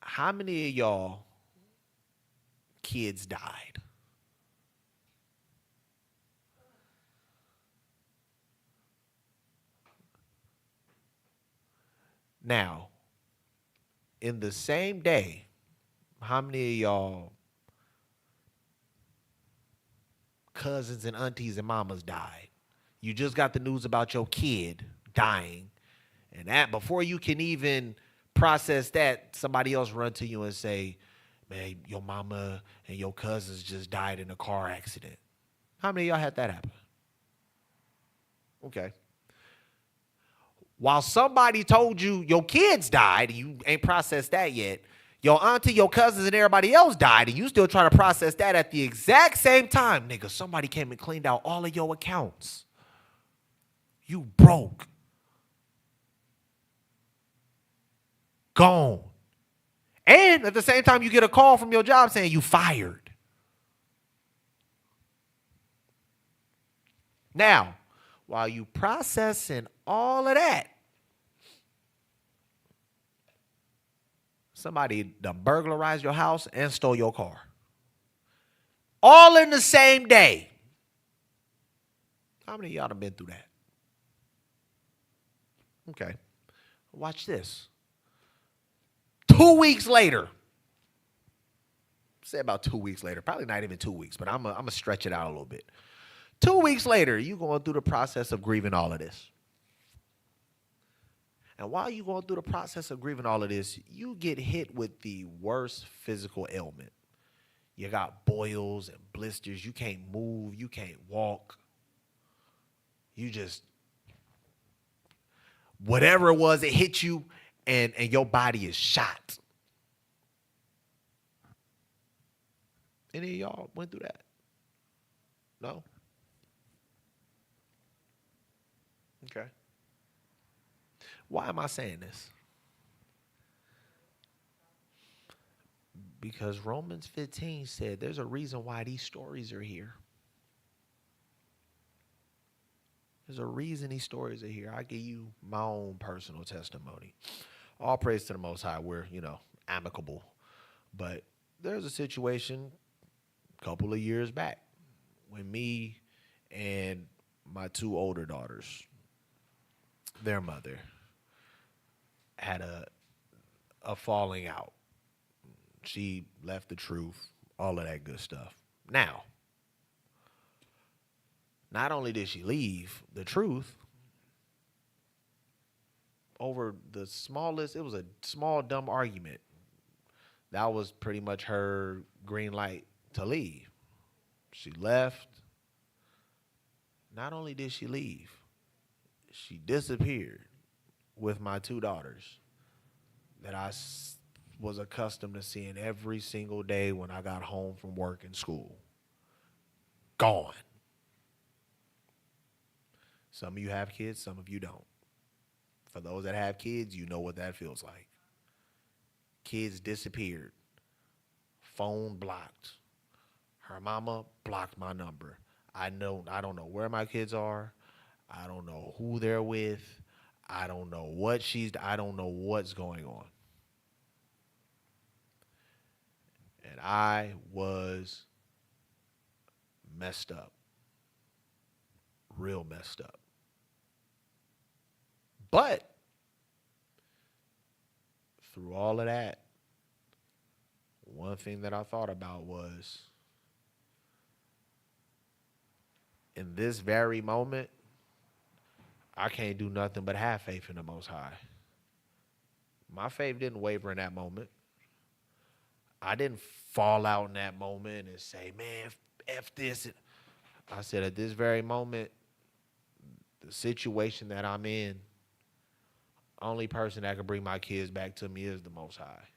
How many of y'all kids died? Now, in the same day, how many of y'all cousins and aunties and mamas died? You just got the news about your kid dying, and that before you can even process that, somebody else run to you and say, man, your mama and your cousins just died in a car accident. How many of y'all had that happen? Okay. While somebody told you your kids died, and you ain't processed that yet, your auntie, your cousins, and everybody else died, and you still trying to process that at the exact same time. Nigga, somebody came and cleaned out all of your accounts. You broke. Gone. And at the same time, you get a call from your job saying you fired. Now, while you processing all of that, somebody done burglarized your house and stole your car. All in the same day. How many of y'all have been through that? Okay. Watch this. 2 weeks later. Say about 2 weeks later. Probably not even 2 weeks, but I'm going to stretch it out a little bit. 2 weeks later, you going through the process of grieving all of this. And while you're going through the process of grieving all of this, you get hit with the worst physical ailment. You got boils and blisters. You can't move. You can't walk. You just, whatever it was, it hit you, and your body is shot. Any of y'all went through that? No? Okay. Why am I saying this? Because Romans 15 said there's a reason why these stories are here. There's a reason these stories are here. I give you my own personal testimony. All praise to the Most High. We're, amicable. But there's a situation a couple of years back when me and my two older daughters, their mother, had a falling out. She left the truth, all of that good stuff. Now, Not only did she leave the truth over the smallest, it was a small, dumb argument. That was pretty much her green light to leave. She left. Not only did she leave, she disappeared with my two daughters that was accustomed to seeing every single day when I got home from work and school. Gone. Some of you have kids, some of you don't. For those that have kids, you know what that feels like. Kids disappeared. Phone blocked. Her mama blocked my number. I don't know where my kids are. I don't know who they're with. I don't know I don't know what's going on. And I was messed up. Real messed up. But through all of that, one thing that I thought about was, in this very moment, I can't do nothing but have faith in the Most High. My faith didn't waver in that moment. I didn't fall out in that moment and say, man, F this. I said, at this very moment, the situation that I'm in, only person that can bring my kids back to me is the Most High.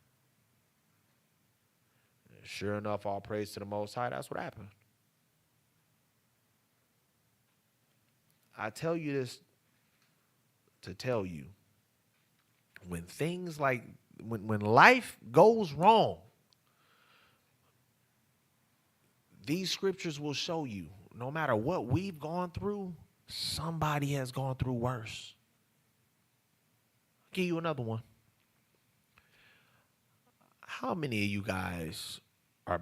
And sure enough, all praise to the Most High, that's what happened. I tell you this to tell you, when things like, when life goes wrong, these scriptures will show you, no matter what we've gone through, somebody has gone through worse. I'll give you another one. How many of you guys are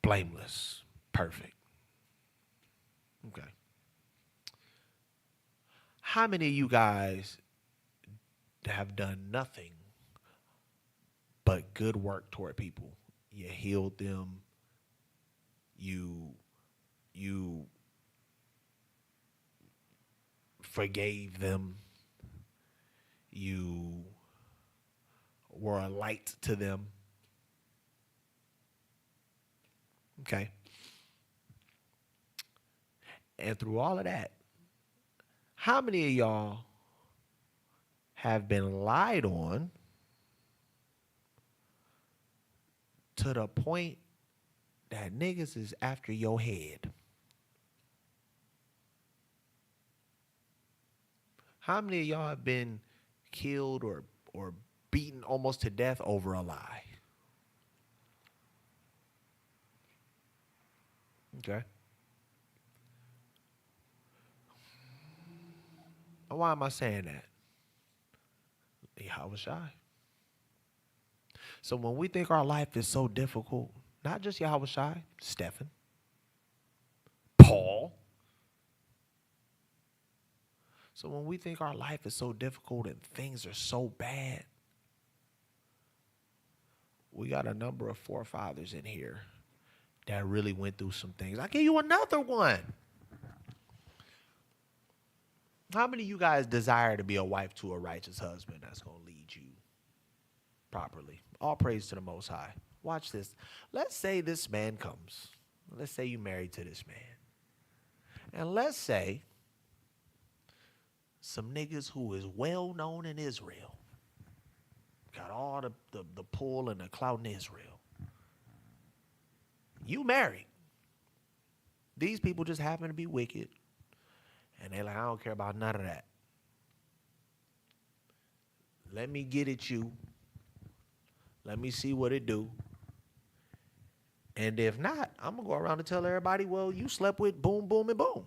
blameless, perfect? Okay. How many of you guys have done nothing but good work toward people? You healed them. You forgave them. You were a light to them. Okay. And through all of that, how many of y'all have been lied on to the point that niggas is after your head? How many of y'all have been killed or beaten almost to death over a lie? Okay. Why am I saying that? Yahweh Shai. So when we think our life is so difficult, not just Yahweh Shai, Stephen, Paul. So when we think our life is so difficult and things are so bad, we got a number of forefathers in here that really went through some things. I'll give you another one. How many of you guys desire to be a wife to a righteous husband that's going to lead you properly? All praise to the Most High. Watch this. Let's say this man comes. Let's say you're married to this man. And let's say some niggas who is well known in Israel, got all the pull and the clout in Israel. You married. These people just happen to be wicked. And they're like, I don't care about none of that. Let me get at you. Let me see what it do. And if not, I'm going to go around and tell everybody, well, you slept with boom, boom, and boom.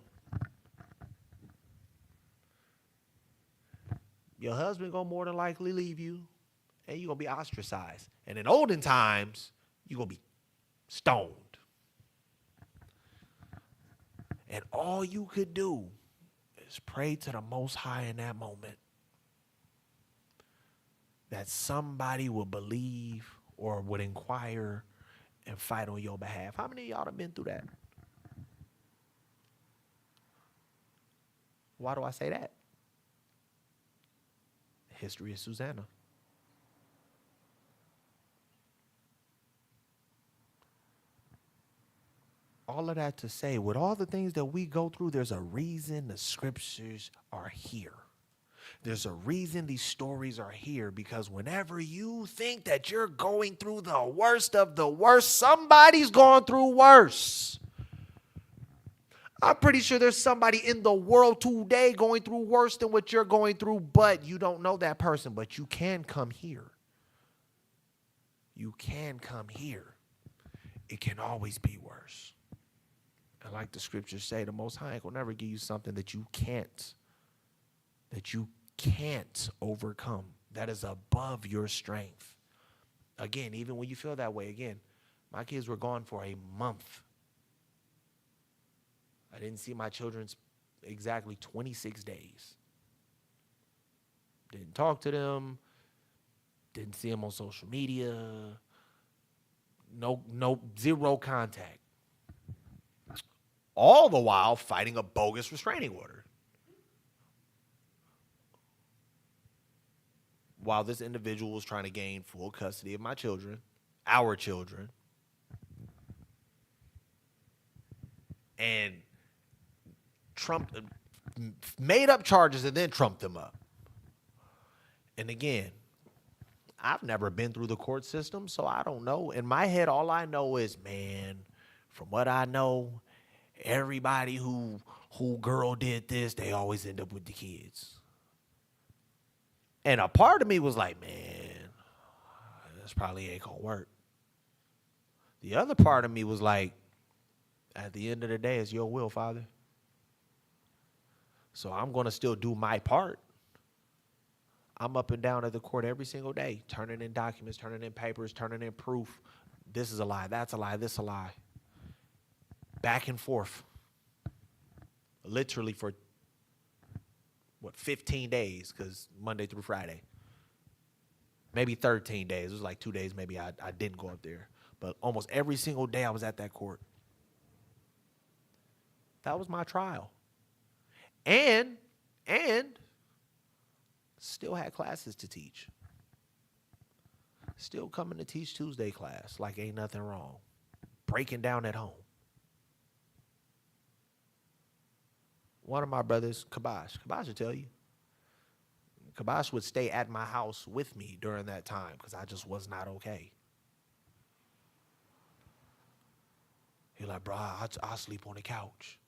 Your husband going to more than likely leave you, and you're going to be ostracized. And in olden times, you're going to be stoned. And all you could do is pray to the Most High in that moment that somebody will believe or would inquire and fight on your behalf. How many of y'all have been through that? Why do I say that? History of Susanna. All of that to say, with all the things that we go through, there's a reason the scriptures are here. There's a reason these stories are here, because whenever you think that you're going through the worst of the worst, somebody's going through worse. I'm pretty sure there's somebody in the world today going through worse than what you're going through, but you don't know that person. But you can come here. You can come here. It can always be worse. And like the scriptures say, the Most High will never give you something that you can't overcome, that is above your strength. Again, even when you feel that way, again, my kids were gone for a month. I didn't see my children exactly 26 days. Didn't talk to them. Didn't see them on social media. Zero contact. All the while fighting a bogus restraining order. While this individual was trying to gain full custody of my children, our children, and made up charges and then trumped them up. And again, I've never been through the court system, so I don't know. In my head, all I know is, man, from what I know, everybody who girl did this, they always end up with the kids. And a part of me was like, man, this probably ain't gonna work. The other part of me was like, at the end of the day, it's your will, Father. So I'm gonna still do my part. I'm up and down at the court every single day, turning in documents, turning in papers, turning in proof. This is a lie, that's a lie, this is a lie. Back and forth. Literally for 15 days, because Monday through Friday. Maybe 13 days. It was like 2 days maybe I didn't go up there. But almost every single day I was at that court. That was my trial. And still had classes to teach. Still coming to teach Tuesday class like ain't nothing wrong. Breaking down at home. One of my brothers, Kabash would tell you. Kabash would stay at my house with me during that time because I just was not okay. He's like, bro, I'll sleep on the couch.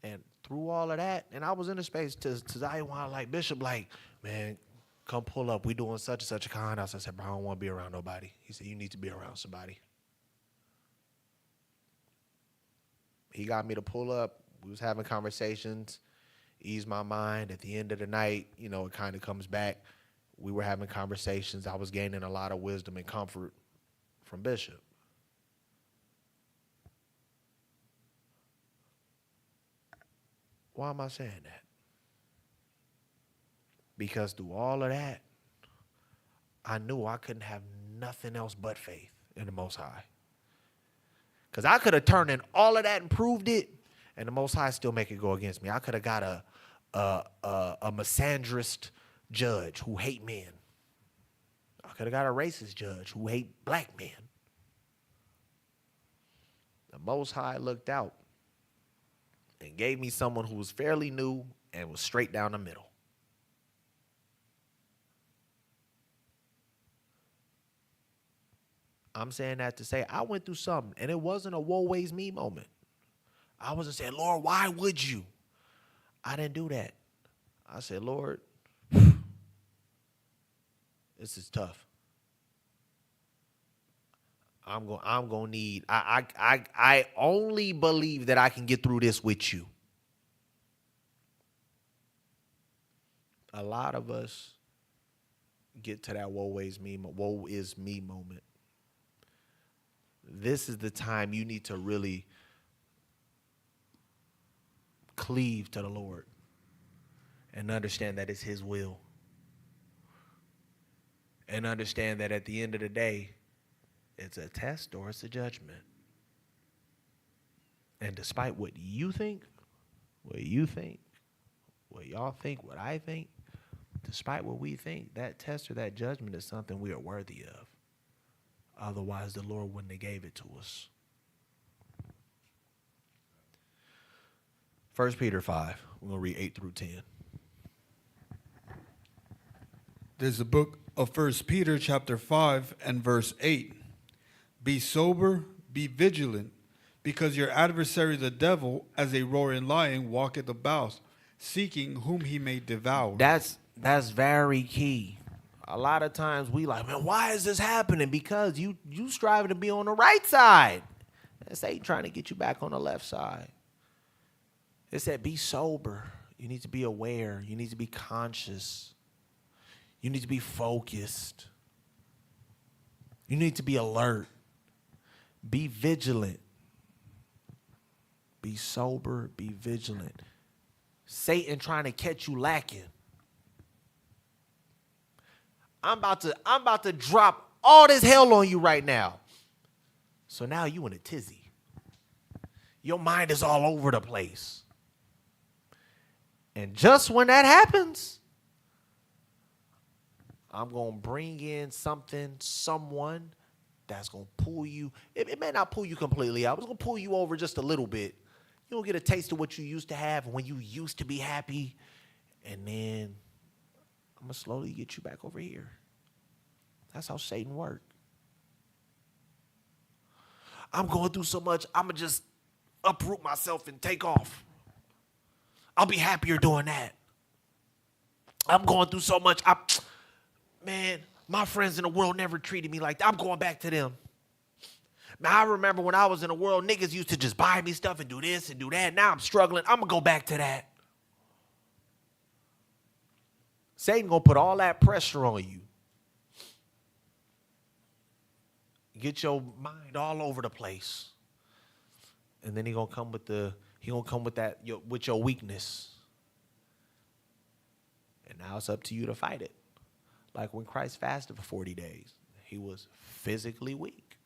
And through all of that, and I was in a space to Zion, like, Bishop, like, man, come pull up. We doing such and such a conthouse. I said, bro, I don't want to be around nobody. He said, you need to be around somebody. He got me to pull up. We was having conversations, ease my mind. At the end of the night, it kind of comes back. We were having conversations. I was gaining a lot of wisdom and comfort from Bishop. Why am I saying that? Because through all of that, I knew I couldn't have nothing else but faith in the Most High. Because I could have turned in all of that and proved it, and the Most High still make it go against me. I could have got a misandrist judge who hate men. I could have got a racist judge who hate black men. The Most High looked out and gave me someone who was fairly new and was straight down the middle. I'm saying that to say I went through something, and it wasn't a woe ways me moment. I wasn't saying, Lord, why would you? I didn't do that. I said, Lord, this is tough. I'm gonna need. I only believe that I can get through this with you. A lot of us get to that woe is me moment. This is the time you need to really cleave to the Lord and understand that it's His will. And understand that at the end of the day, it's a test or it's a judgment. And despite what you think, what y'all think, what I think, despite what we think, that test or that judgment is something we are worthy of. Otherwise, the Lord wouldn't have gave it to us. 1 Peter 5. We're going to read 8 through 10. There's the book of 1 Peter chapter 5 and verse 8. Be sober, be vigilant, because your adversary the devil, as a roaring lion, walketh about, seeking whom he may devour. That's very key. A lot of times we like, man, why is this happening? Because you striving to be on the right side. And Satan trying to get you back on the left side. It said be sober. You need to be aware. You need to be conscious. You need to be focused. You need to be alert. Be vigilant. Be sober. Be vigilant. Satan trying to catch you lacking. I'm about to drop all this hell on you right now. So now you in a tizzy. Your mind is all over the place. And just when that happens, I'm going to bring in someone that's going to pull you. It may not pull you completely out. It's going to pull you over just a little bit. You'll get a taste of what you used to have when you used to be happy. And then I'm going to slowly get you back over here. That's how Satan works. I'm going through so much, I'm going to just uproot myself and take off. I'll be happier doing that. I'm going through so much. Man, my friends in the world never treated me like that. I'm going back to them. Man, I remember when I was in the world, niggas used to just buy me stuff and do this and do that. Now I'm struggling. I'm going to go back to that. Satan going to put all that pressure on you. Get your mind all over the place. And then he going to come with with your weakness. And now it's up to you to fight it. Like when Christ fasted for 40 days, he was physically weak.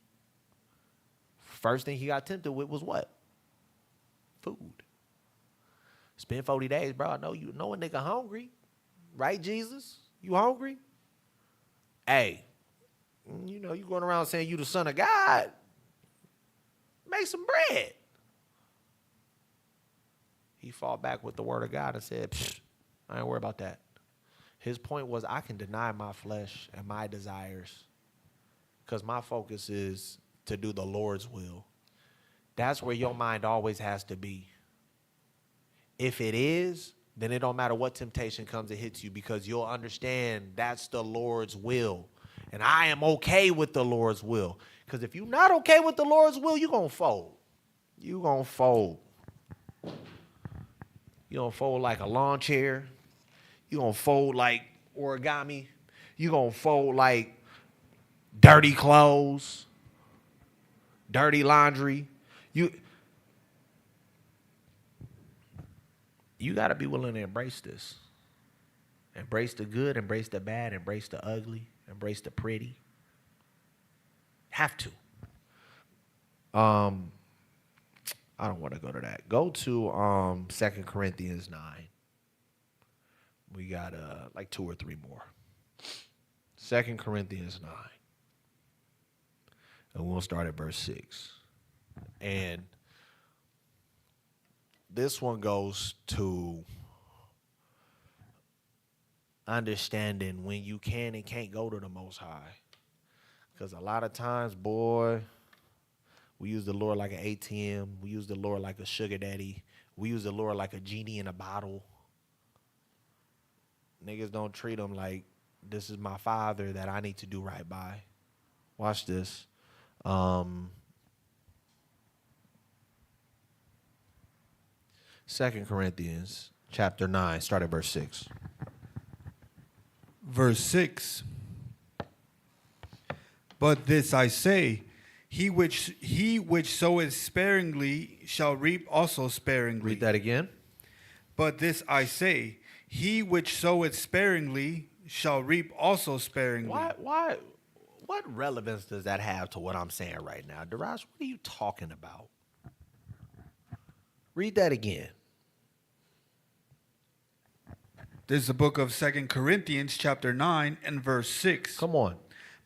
First thing he got tempted with was what? Food. Spend 40 days, bro. I know you know a nigga hungry. Right, Jesus? You hungry? Hey, you know, you going around saying you the son of God. Make some bread. He fought back with the word of God and said, I ain't worried about that. His point was, I can deny my flesh and my desires because my focus is to do the Lord's will. That's where your mind always has to be. If it is, then it don't matter what temptation comes and hits you because you'll understand that's the Lord's will. And I am okay with the Lord's will. Because if you're not okay with the Lord's will, you're going to fold. You're going to fold. You're going to fold like a lawn chair. You're going to fold like origami. You're going to fold like dirty clothes, dirty laundry. You got to be willing to embrace this. Embrace the good, embrace the bad, embrace the ugly, embrace the pretty. Have to. I don't want to go to that. Go to 2 Corinthians 9. We got like 2 or 3 more. 2 Corinthians 9. And we'll start at verse 6. And this one goes to understanding when you can and can't go to the Most High. Because a lot of times, boy, we use the Lord like an ATM. We use the Lord like a sugar daddy. We use the Lord like a genie in a bottle. Niggas don't treat him like this is my father that I need to do right by. Watch this. 2 Corinthians chapter 9, start at verse 6. Verse 6. But this I say, he which soweth sparingly shall reap also sparingly. Read that again. But this I say, he which soweth sparingly shall reap also sparingly. Why? What relevance does that have to what I'm saying right now? Darash, what are you talking about? Read that again. This is the book of 2 Corinthians chapter 9 and verse 6. Come on.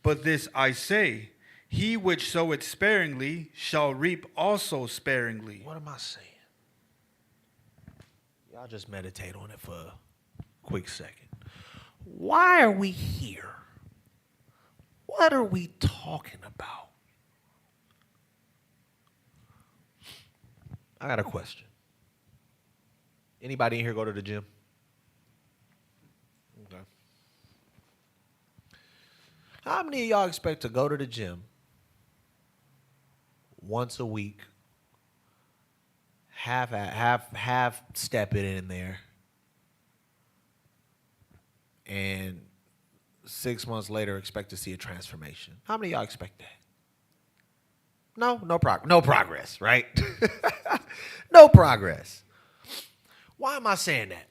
But this I say, he which soweth sparingly shall reap also sparingly. What am I saying? Y'all just meditate on it for a quick second. Why are we here? What are we talking about? I got a question. Anybody in here go to the gym? Okay. How many of y'all expect to go to the gym once a week, half step it in there, and 6 months later expect to see a transformation? How many of y'all expect that? No progress, right? No progress. Why am I saying that?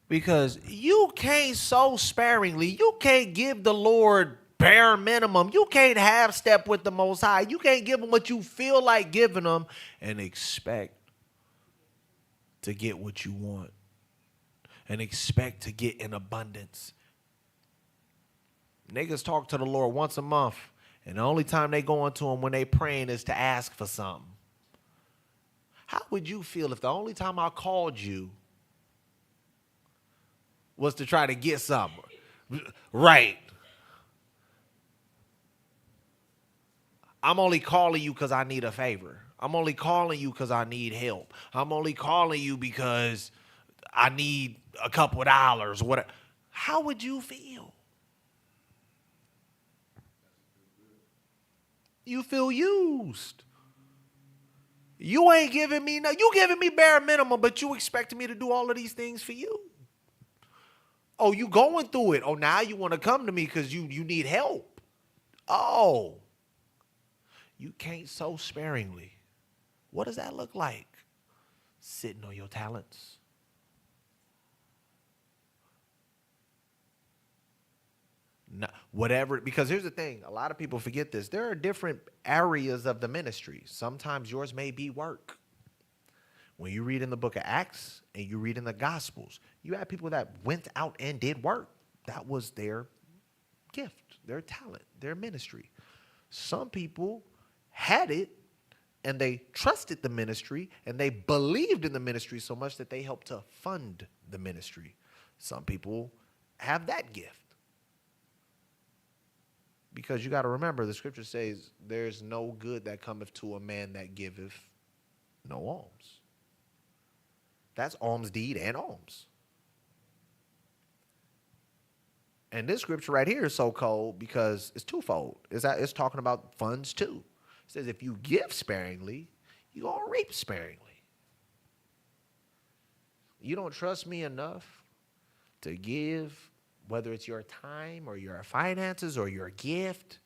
Because you can't sow sparingly. You can't give the Lord bare minimum. You can't half step with the Most High. You can't give him what you feel like giving him and expect to get what you want and expect to get in abundance. Niggas talk to the Lord once a month, and the only time they go into him when they praying is to ask for something. How would you feel if the only time I called you was to try to get something? Right. I'm only calling you because I need a favor. I'm only calling you because I need help. I'm only calling you because I need a couple of dollars. What? How would you feel? You feel used. You ain't giving me you giving me bare minimum, but you expecting me to do all of these things for you. Oh, you going through it. Oh, now you want to come to me because you need help. Oh, you can't sow sparingly. What does that look like? Sitting on your talents. No, whatever, because here's the thing. A lot of people forget this. There are different areas of the ministry. Sometimes yours may be work. When you read in the book of Acts and you read in the Gospels, you had people that went out and did work. That was their gift, their talent, their ministry. Some people had it and they trusted the ministry and they believed in the ministry so much that they helped to fund the ministry. Some people have that gift. Because you got to remember, the scripture says, there's no good that cometh to a man that giveth no alms. That's alms deed and alms. And this scripture right here is so cold because it's twofold. It's talking about funds too. It says if you give sparingly, you're going to reap sparingly. You don't trust me enough to give, whether it's your time or your finances or your gift,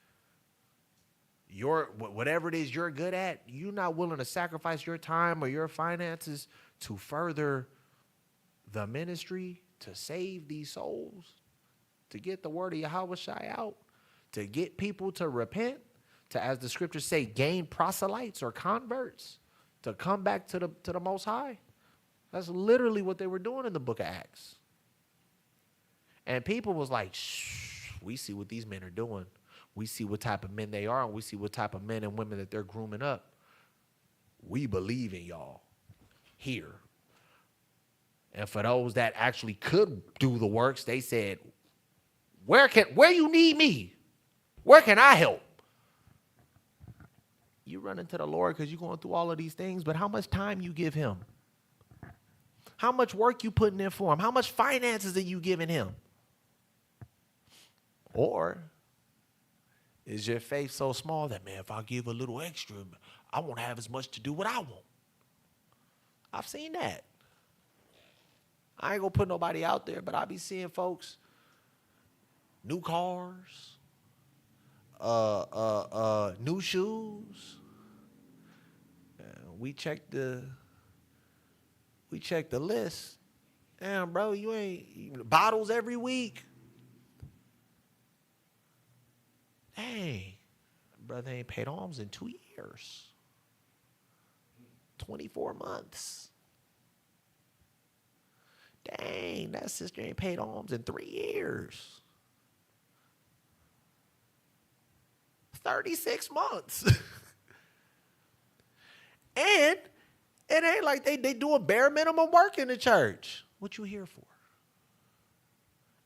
whatever it is you're good at, you're not willing to sacrifice your time or your finances to further the ministry, to save these souls, to get the word of Yahweh Shai out, to get people to repent, to, as the scriptures say, gain proselytes or converts, to come back to the Most High. That's literally what they were doing in the book of Acts. And people was like, shh, we see what these men are doing. We see what type of men they are, and we see what type of men and women that they're grooming up. We believe in y'all here. And for those that actually could do the works, they said, where you need me? Where can I help? You run into the Lord because you're going through all of these things, but how much time you give him? How much work you putting in for him? How much finances are you giving him? Or is your faith so small that, man, if I give a little extra, I won't have as much to do what I want? I've seen that. I ain't gonna put nobody out there, but I be seeing folks, new cars, new shoes. We check the list. Damn, bro, you ain't bottles every week. Dang, brother ain't paid alms in 2 years. 24 months. Dang, that sister ain't paid alms in 3 years. 36 months. And it ain't like they doing bare minimum work in the church. What you here for?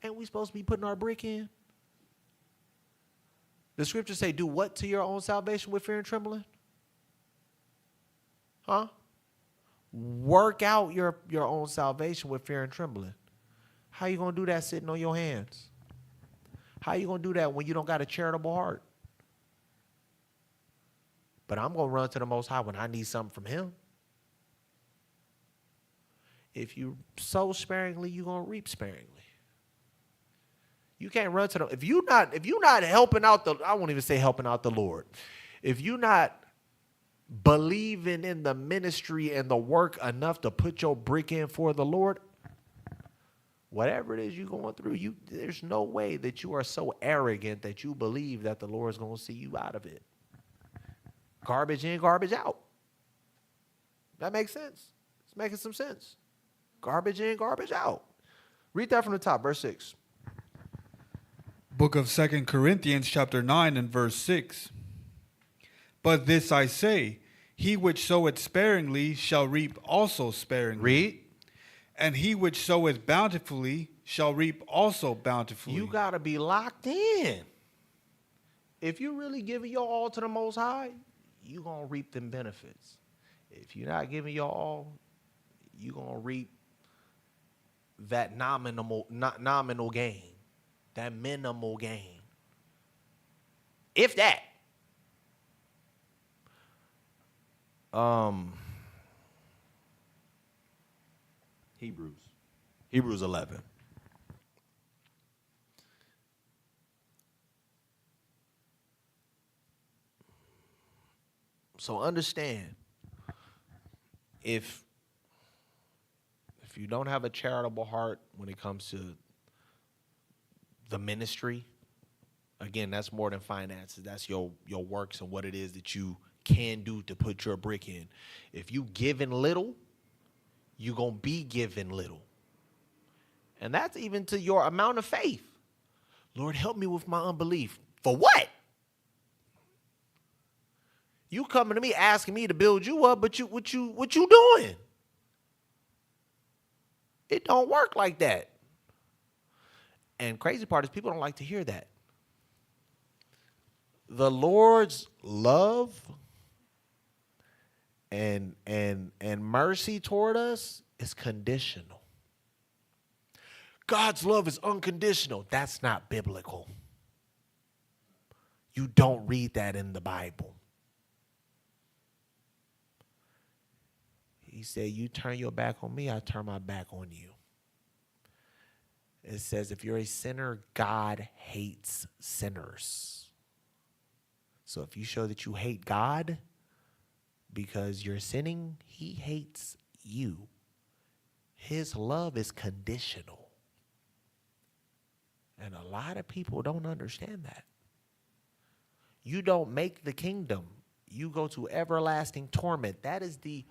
Ain't we supposed to be putting our brick in? The scriptures say, do what to your own salvation with fear and trembling? Huh? Work out your own salvation with fear and trembling. How you going to do that sitting on your hands? How you going to do that when you don't got a charitable heart? But I'm going to run to the Most High when I need something from him. If you sow sparingly, you're going to reap sparingly. You can't run to them. If you're not helping out I won't even say helping out the Lord. If you're not believing in the ministry and the work enough to put your brick in for the Lord, whatever it is you're going through, there's no way that you are so arrogant that you believe that the Lord is going to see you out of it. Garbage in, garbage out. That makes sense. It's making some sense. Garbage in, garbage out. Read that from the top, verse 6. Book of 2 Corinthians chapter 9 and verse 6. But this I say, he which soweth sparingly shall reap also sparingly. Read. And he which soweth bountifully shall reap also bountifully. You got to be locked in. If you really giving your all to the Most High, you're going to reap them benefits. If you're not giving your all, you're going to reap that nominal gain, that minimal gain. If that. Hebrews 11. So understand, if you don't have a charitable heart when it comes to the ministry, again, that's more than finances. That's your works and what it is that you can do to put your brick in. If you giving little, you're going to be given little. And that's even to your amount of faith. Lord, help me with my unbelief. For what? You coming to me asking me to build you up, but what you doing? It don't work like that. And crazy part is people don't like to hear that. The Lord's love and mercy toward us is conditional. God's love is unconditional. That's not biblical. You don't read that in the Bible. He said, you turn your back on me, I turn my back on you. It says, if you're a sinner, God hates sinners. So if you show that you hate God because you're sinning, he hates you. His love is conditional. And a lot of people don't understand that. You don't make the kingdom. You go to everlasting torment. That is the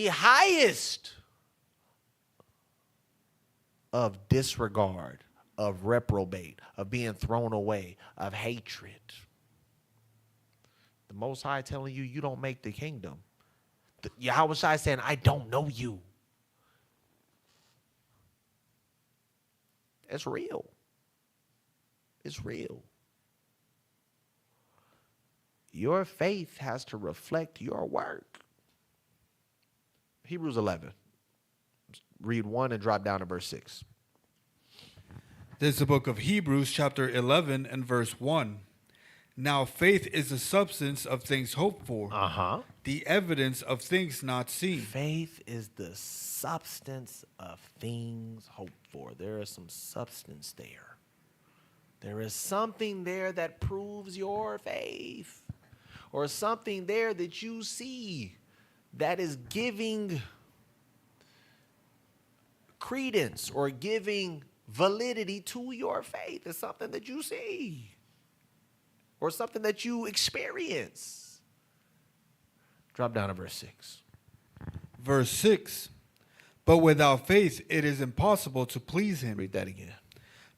highest of disregard, of reprobate, of being thrown away, of hatred. The Most High telling you, you don't make the kingdom. Yahweh Shai saying, I don't know you. It's real. It's real. Your faith has to reflect your work. Hebrews 11. Read 1 and drop down to verse 6. This is the book of Hebrews, chapter 11 and verse 1. Now faith is the substance of things hoped for, the evidence of things not seen. Faith is the substance of things hoped for. There is some substance there. There is something there that proves your faith, or something there that you see that is giving credence or giving validity to your faith. It's something that you see or something that you experience. Drop down to verse 6. Verse 6. But without faith it is impossible to please him. Read that again.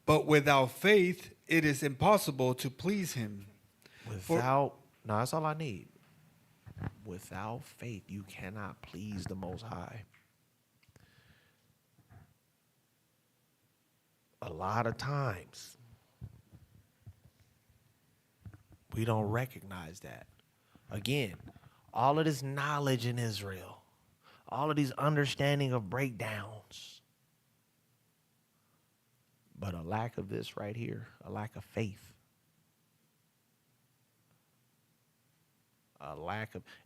But without faith it is impossible to please him. No, that's all I need. Without faith, you cannot please the Most High. A lot of times, we don't recognize that. Again, all of this knowledge in Israel, all of these understanding of breakdowns, but a lack of this right here, a lack of faith.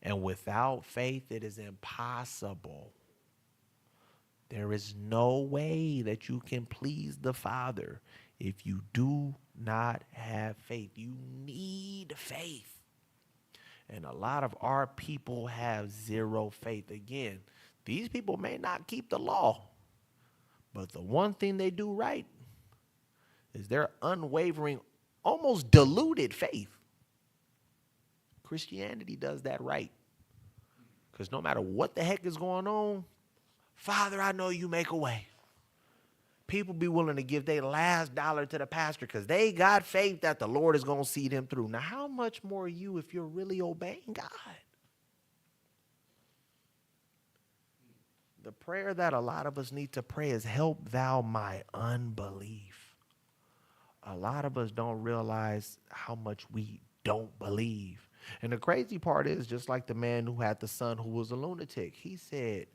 And without faith, it is impossible. There is no way that you can please the Father if you do not have faith. You need faith. And a lot of our people have zero faith. Again, these people may not keep the law, but the one thing they do right is their unwavering, almost diluted faith. Christianity does that right. Because no matter what the heck is going on, Father, I know you make a way. People be willing to give their last dollar to the pastor because they got faith that the Lord is going to see them through. Now, how much more you if you're really obeying God? The prayer that a lot of us need to pray is, help thou my unbelief. A lot of us don't realize how much we don't believe. And the crazy part is, just like the man who had the son who was a lunatic, he said,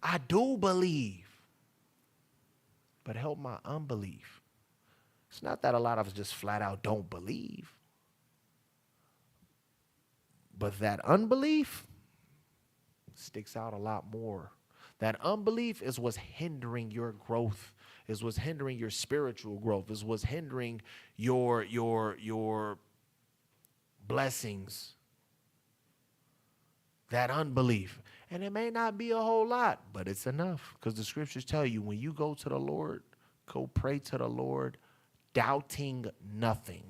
I do believe, but help my unbelief. It's not that a lot of us just flat out don't believe, but that unbelief sticks out a lot more. That unbelief is what's hindering your growth, is what's hindering your spiritual growth, is what's hindering your blessings. That unbelief. And it may not be a whole lot, but it's enough. Because the scriptures tell you, when you go to the Lord, go pray to the Lord, doubting nothing.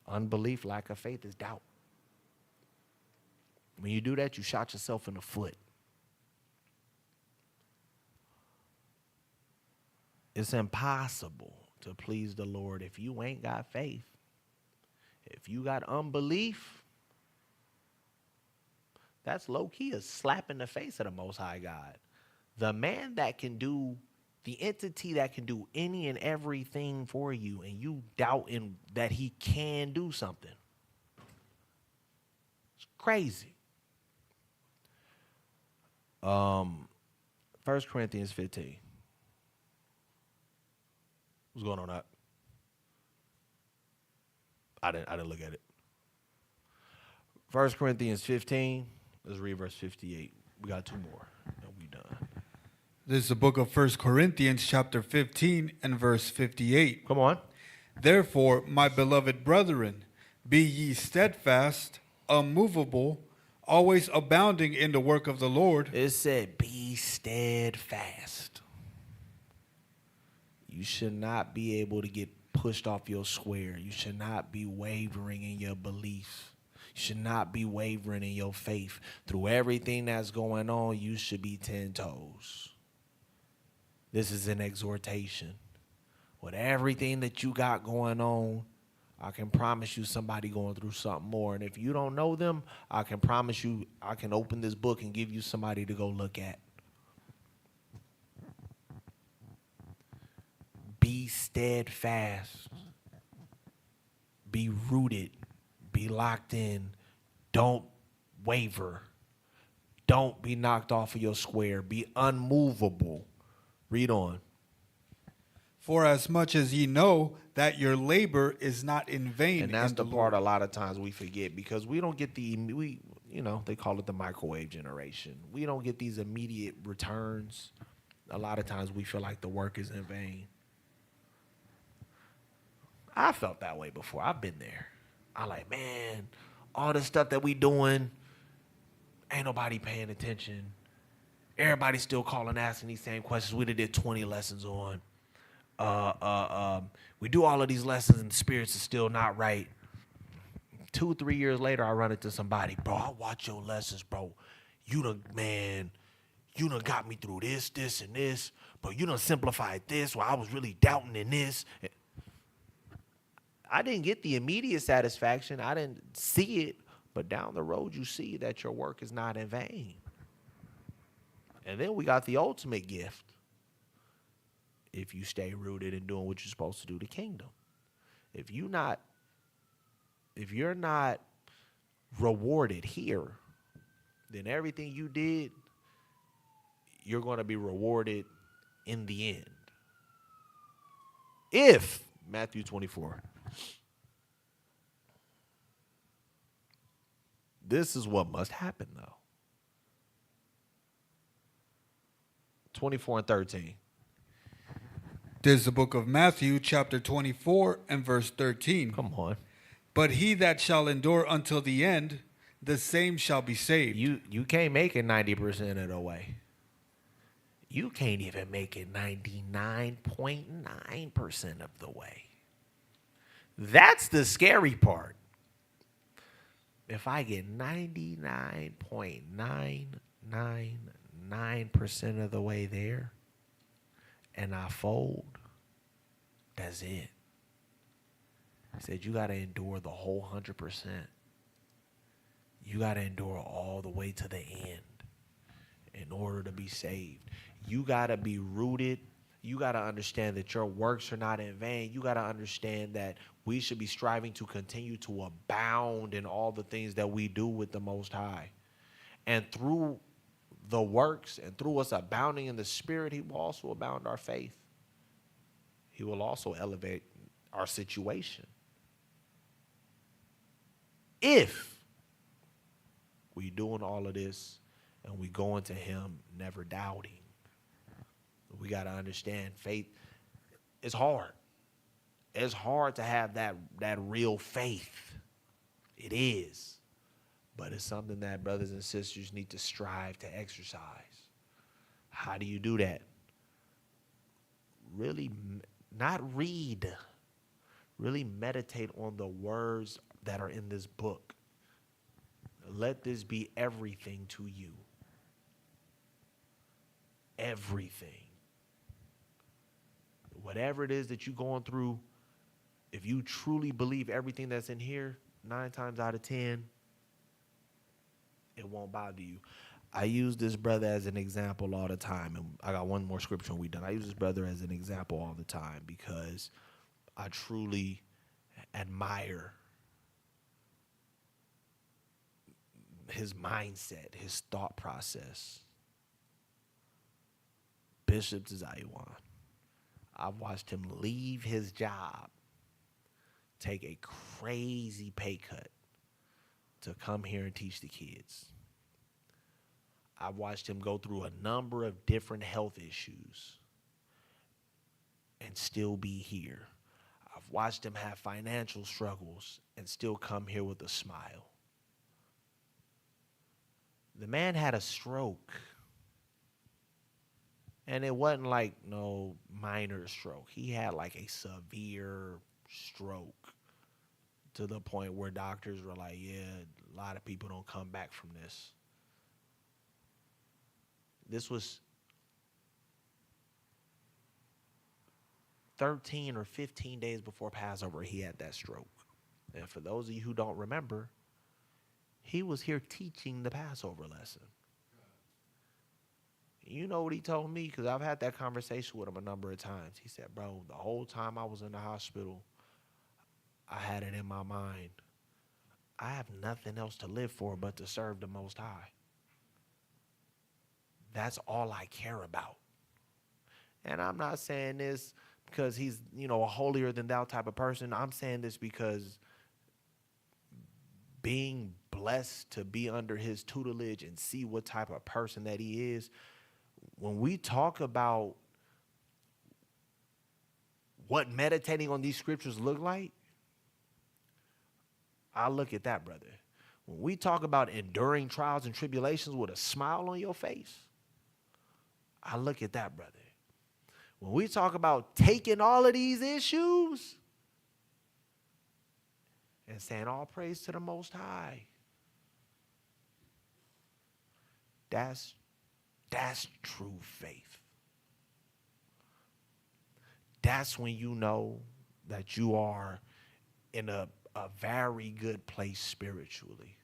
Unbelief, lack of faith is doubt. When you do that, you shot yourself in the foot. It's impossible to please the Lord if you ain't got faith. If you got unbelief, that's low-key a slap in the face of the Most High God. The man that can do, the entity that can do any and everything for you, and you doubt in that he can do something. It's crazy. 1 Corinthians 15. What's going on that? I didn't look at it. 1 Corinthians 15. Let's read verse 58. We got two more, and we done. This is the book of 1 Corinthians chapter 15 and verse 58. Come on. Therefore, my beloved brethren, be ye steadfast, unmovable, always abounding in the work of the Lord. It said, be steadfast. You should not be able to get pushed off your square. You should not be wavering in your beliefs. You should not be wavering in your faith. Through everything that's going on, you should be 10 toes. This is an exhortation. With everything that you got going on, I can promise you somebody going through something more. And if you don't know them, I can promise you I can open this book and give you somebody to go look at. Be steadfast. Be rooted. Be locked in. Don't waver. Don't be knocked off of your square. Be unmovable. Read on. For as much as ye know that your labor is not in vain. And that's in the Lord. part a lot of times we forget, because we don't get they call it the microwave generation. We don't get these immediate returns. A lot of times we feel like the work is in vain. I felt that way before. I've been there. I like, man, all the stuff that we doing, ain't nobody paying attention. Everybody's still calling, asking these same questions. We did 20 lessons on. We do all of these lessons and the spirits is still not right. 2-3 years later, I run into somebody, bro, I watch your lessons, bro. you done got me through this, this, and this, but you done simplified this while I was really doubting in this. I didn't get the immediate satisfaction. I didn't see it, but down the road you see that your work is not in vain. And then we got the ultimate gift. If you stay rooted in doing what you're supposed to do, the kingdom. If you're not rewarded here, then everything you did, you're going to be rewarded in the end. If, Matthew 24, this is what must happen, though. 24 and 13. There's the book of Matthew, chapter 24 and verse 13. Come on. But he that shall endure until the end, the same shall be saved. You can't make it 90% of the way. You can't even make it 99.9% of the way. That's the scary part. If I get 99.999% of the way there and I fold, that's it. He said you got to endure the whole 100%. You got to endure all the way to the end in order to be saved. You got to be rooted. You got to understand that your works are not in vain. You got to understand that we should be striving to continue to abound in all the things that we do with the Most High. And through the works and through us abounding in the Spirit, He will also abound our faith. He will also elevate our situation. If we doing all of this and we going to Him never doubting, we got to understand faith is hard. It's hard to have that real faith. It is. But it's something that brothers and sisters need to strive to exercise. How do you do that? Really not read. Really meditate on the words that are in this book. Let this be everything to you. Everything. Whatever it is that you're going through, if you truly believe everything that's in here, 9 times out of 10, it won't bother you. I use this brother as an example all the time, and I got one more scripture and we done. I use this brother as an example all the time because I truly admire his mindset, his thought process. Bishop Zaywan. I've watched him leave his job, take a crazy pay cut to come here and teach the kids. I've watched him go through a number of different health issues and still be here. I've watched him have financial struggles and still come here with a smile. The man had a stroke. And it wasn't like no minor stroke. He had like a severe stroke to the point where doctors were like, yeah, a lot of people don't come back from this. This was 13 or 15 days before Passover, he had that stroke. And for those of you who don't remember, he was here teaching the Passover lesson. You know what he told me? Because I've had that conversation with him a number of times. He said, bro, the whole time I was in the hospital, I had it in my mind. I have nothing else to live for but to serve the Most High. That's all I care about. And I'm not saying this because he's, a holier than thou type of person. I'm saying this because being blessed to be under his tutelage and see what type of person that he is, when we talk about what meditating on these scriptures look like, I look at that, brother. When we talk about enduring trials and tribulations with a smile on your face, I look at that, brother. When we talk about taking all of these issues and saying all praise to the Most High, That's true faith. That's when you know that you are in a very good place spiritually.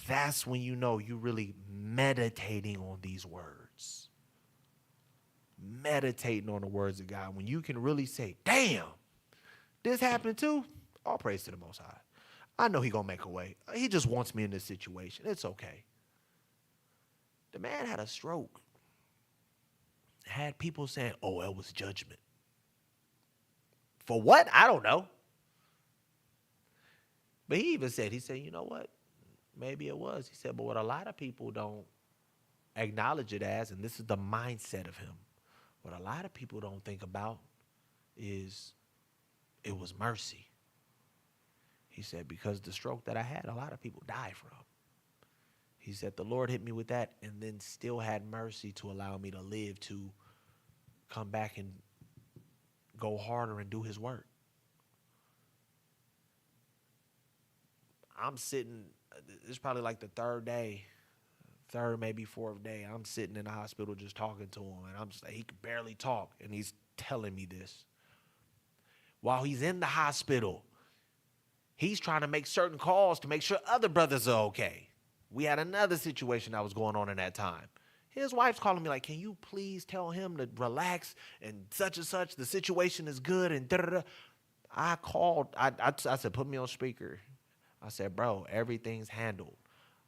That's when you know you're really meditating on these words. Meditating on the words of God. When you can really say, damn, this happened too. All praise to the Most High. I know He gonna make a way. He just wants me in this situation. It's okay. The man had a stroke. Had people saying, oh, it was judgment. For what? I don't know. But he even said, you know what? Maybe it was. He said, but what a lot of people don't acknowledge it as, and this is the mindset of him, what a lot of people don't think about is it was mercy. He said, because the stroke that I had, a lot of people die from. He said, the Lord hit me with that and then still had mercy to allow me to live, to come back and go harder and do His work. I'm sitting, it's probably like the third, maybe fourth day. I'm sitting in the hospital just talking to him. And I'm just like, he could barely talk. And he's telling me this. While he's in the hospital, he's trying to make certain calls to make sure other brothers are okay. We had another situation that was going on in that time. His wife's calling me like, can you please tell him to relax and such, the situation is good and da-da-da. I called, I said, put me on speaker. I said, bro, everything's handled.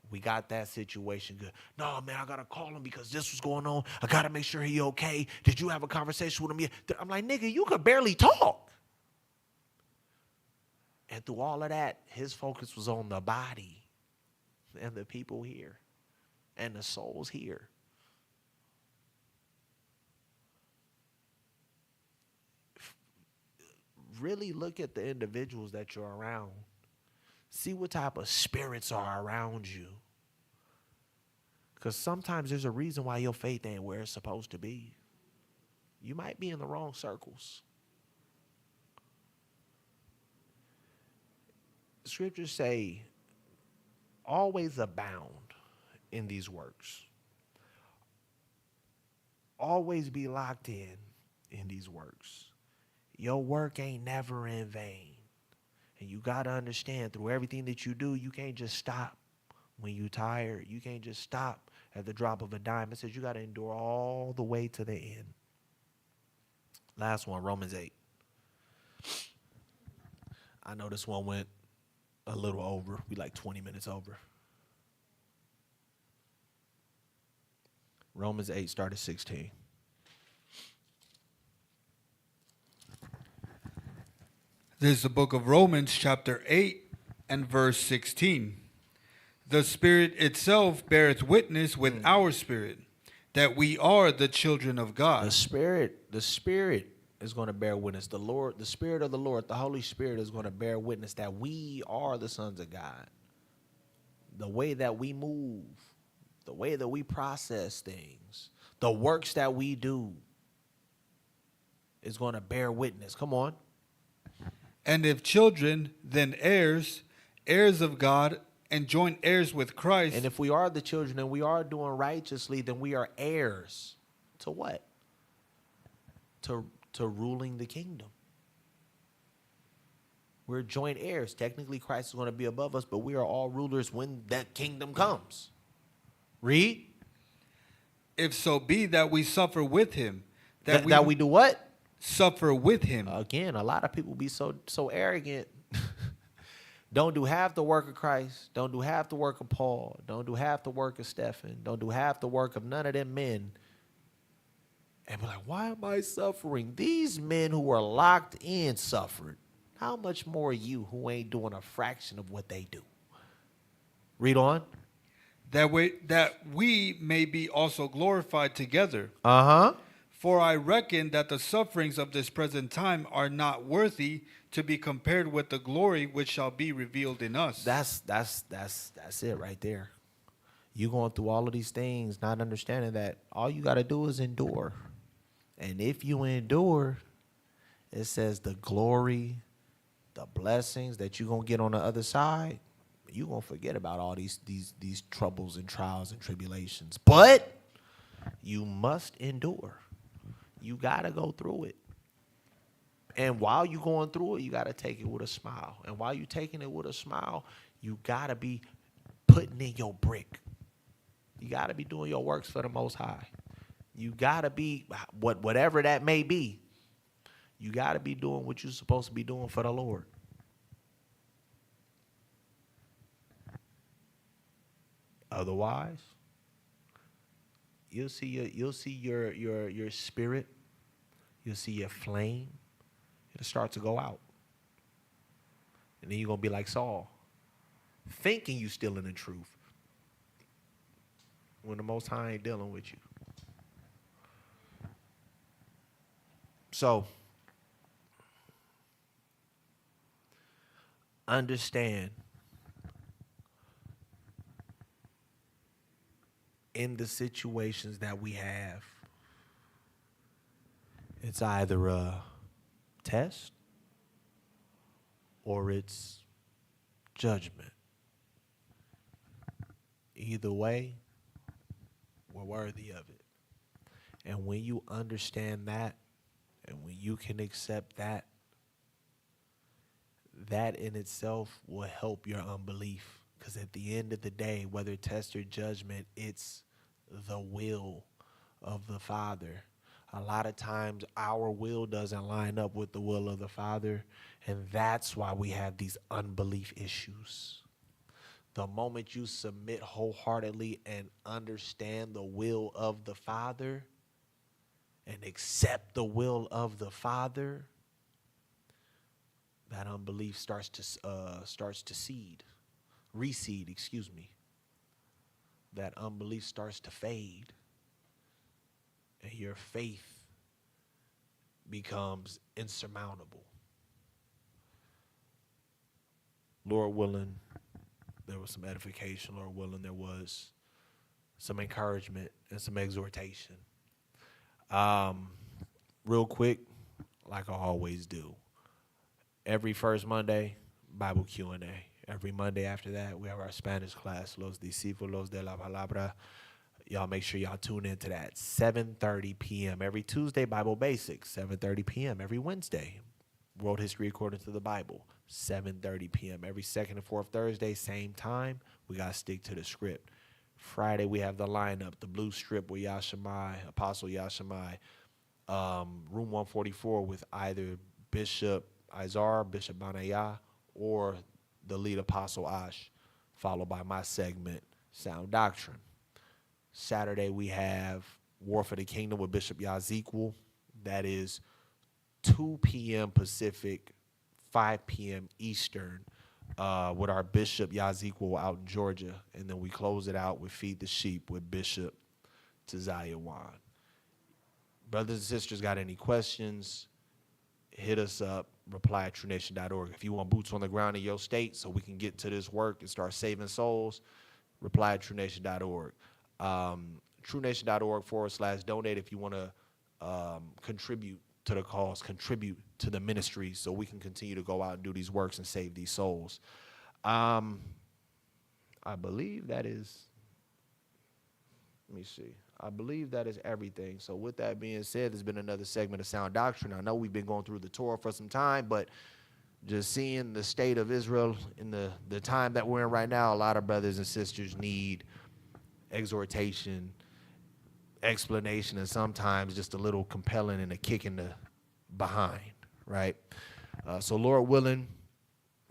We got that situation good. No, man, I got to call him because this was going on. I got to make sure he okay. Did you have a conversation with him yet? I'm like, nigga, you could barely talk. And through all of that, his focus was on the body and the people here and the souls here. Really look at the individuals that you're around. See what type of spirits are around you. Because sometimes there's a reason why your faith ain't where it's supposed to be. You might be in the wrong circles. Scriptures say, always abound in these works. Always be locked in these works. Your work ain't never in vain. And you got to understand, through everything that you do, you can't just stop when you're tired. You can't just stop at the drop of a dime. It says you got to endure all the way to the end. Last one, Romans 8. I know this one went a little over. We like 20 minutes over. Romans 8 started 16. This is the book of Romans, chapter 8 and verse 16. The Spirit itself beareth witness with our spirit that we are the children of God. The Spirit is going to bear witness. The Lord, the Spirit of the Lord, the Holy Spirit is going to bear witness that we are the sons of God. The way that we move, the way that we process things, the works that we do is going to bear witness. Come on. And if children, then heirs, heirs of God, and joint heirs with Christ. And if we are the children and we are doing righteously, then we are heirs to what? To ruling the kingdom. We're joint heirs. Technically, Christ is going to be above us, but we are all rulers when that kingdom comes. Read. If so be that we suffer with him. That we do what? Suffer with him. Again, a lot of people be so arrogant. Don't do half the work of Christ. Don't do half the work of Paul. Don't do half the work of Stephen. Don't do half the work of none of them men. And be like, why am I suffering? These men who are locked in suffered. How much more you who ain't doing a fraction of what they do? Read on. That we may be also glorified together. Uh-huh. For I reckon that the sufferings of this present time are not worthy to be compared with the glory which shall be revealed in us. That's it right there. You going through all of these things, not understanding that all you got to do is endure. And if you endure, it says the glory, the blessings that you're going to get on the other side, You're going to forget about all these troubles and trials and tribulations. But you must endure. You got to go through it. And while you're going through it, you got to take it with a smile. And while you're taking it with a smile, you got to be putting in your brick. You got to be doing your works for the Most High. You got to be, whatever that may be, you got to be doing what you're supposed to be doing for the Lord. Otherwise, you'll see your spirit, you'll see your flame, it'll start to go out. And then you're going to be like Saul, thinking you still in the truth, when the Most High ain't dealing with you. So, understand, in the situations that we have, it's either a test or it's judgment. Either way, we're worthy of it. And when you understand that, and when you can accept that, that in itself will help your unbelief. Because at the end of the day, whether test or judgment, it's the will of the Father. A lot of times our will doesn't line up with the will of the Father, and that's why we have these unbelief issues. The moment you submit wholeheartedly and understand the will of the Father and accept the will of the Father, that unbelief starts to recede. That unbelief starts to fade, and your faith becomes insurmountable. Lord willing, there was some edification. Lord willing, there was some encouragement and some exhortation. Real quick, like I always do, every first Monday, Bible Q&A. Every Monday after that, we have our Spanish class, Los Discípulos de la Palabra. Y'all make sure y'all tune into that. 7:30 p.m. Every Tuesday, Bible Basics. 7:30 p.m. Every Wednesday, World History According to the Bible. 7:30 p.m. Every second and fourth Thursday, same time. We got to stick to the script. Friday, we have the lineup, the blue strip with Yashamai, Apostle Yashamai. Room 144 with either Bishop Izar, Bishop Banaya, or the lead Apostle Ash, followed by my segment, Sound Doctrine. Saturday, we have War for the Kingdom with Bishop Yazequel. That is 2 p.m. Pacific, 5 p.m. Eastern, with our Bishop Yazequel out in Georgia. And then we close it out with Feed the Sheep with Bishop Tazayawan. Brothers and sisters, got any questions? Hit us up, reply at TrueNation.org. If you want boots on the ground in your state so we can get to this work and start saving souls, reply at TrueNation.org. TrueNation.org/donate if you want to contribute to the cause, contribute to the ministry so we can continue to go out and do these works and save these souls. I believe that is, let me see. I believe that is everything. So with that being said, there's been another segment of Sound Doctrine. I know we've been going through the Torah for some time, but just seeing the state of Israel in the time that we're in right now, a lot of brothers and sisters need exhortation, explanation, and sometimes just a little compelling and a kick in the behind, right? So Lord willing,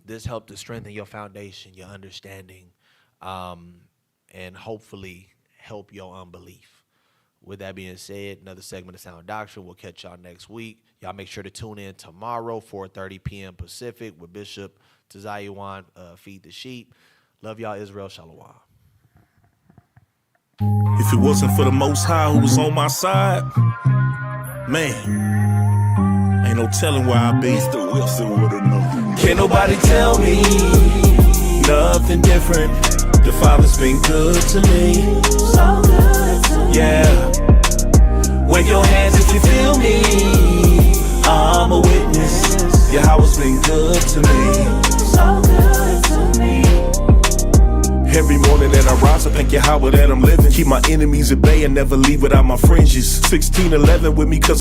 this helped to strengthen your foundation, your understanding, and hopefully help your unbelief. With that being said, another segment of Sound Doctrine. We'll catch y'all next week. Y'all make sure to tune in tomorrow, 4:30 p.m. Pacific, with Bishop Tazayawan, Feed the Sheep. Love y'all, Israel. Shalom. If it wasn't for the Most High who was on my side, man, ain't no telling where I'd be. Mr. Wilson would've known. Can't nobody tell me nothing different. The Father's been good to me. So good to me. Yeah. Wave your hands if you feel me. I'm a witness. Yahweh's been good to me. So good to me. morning that I rise, I thank Yahweh that I'm living. Keep my enemies at bay and never leave without my fringes. 1611 with me cause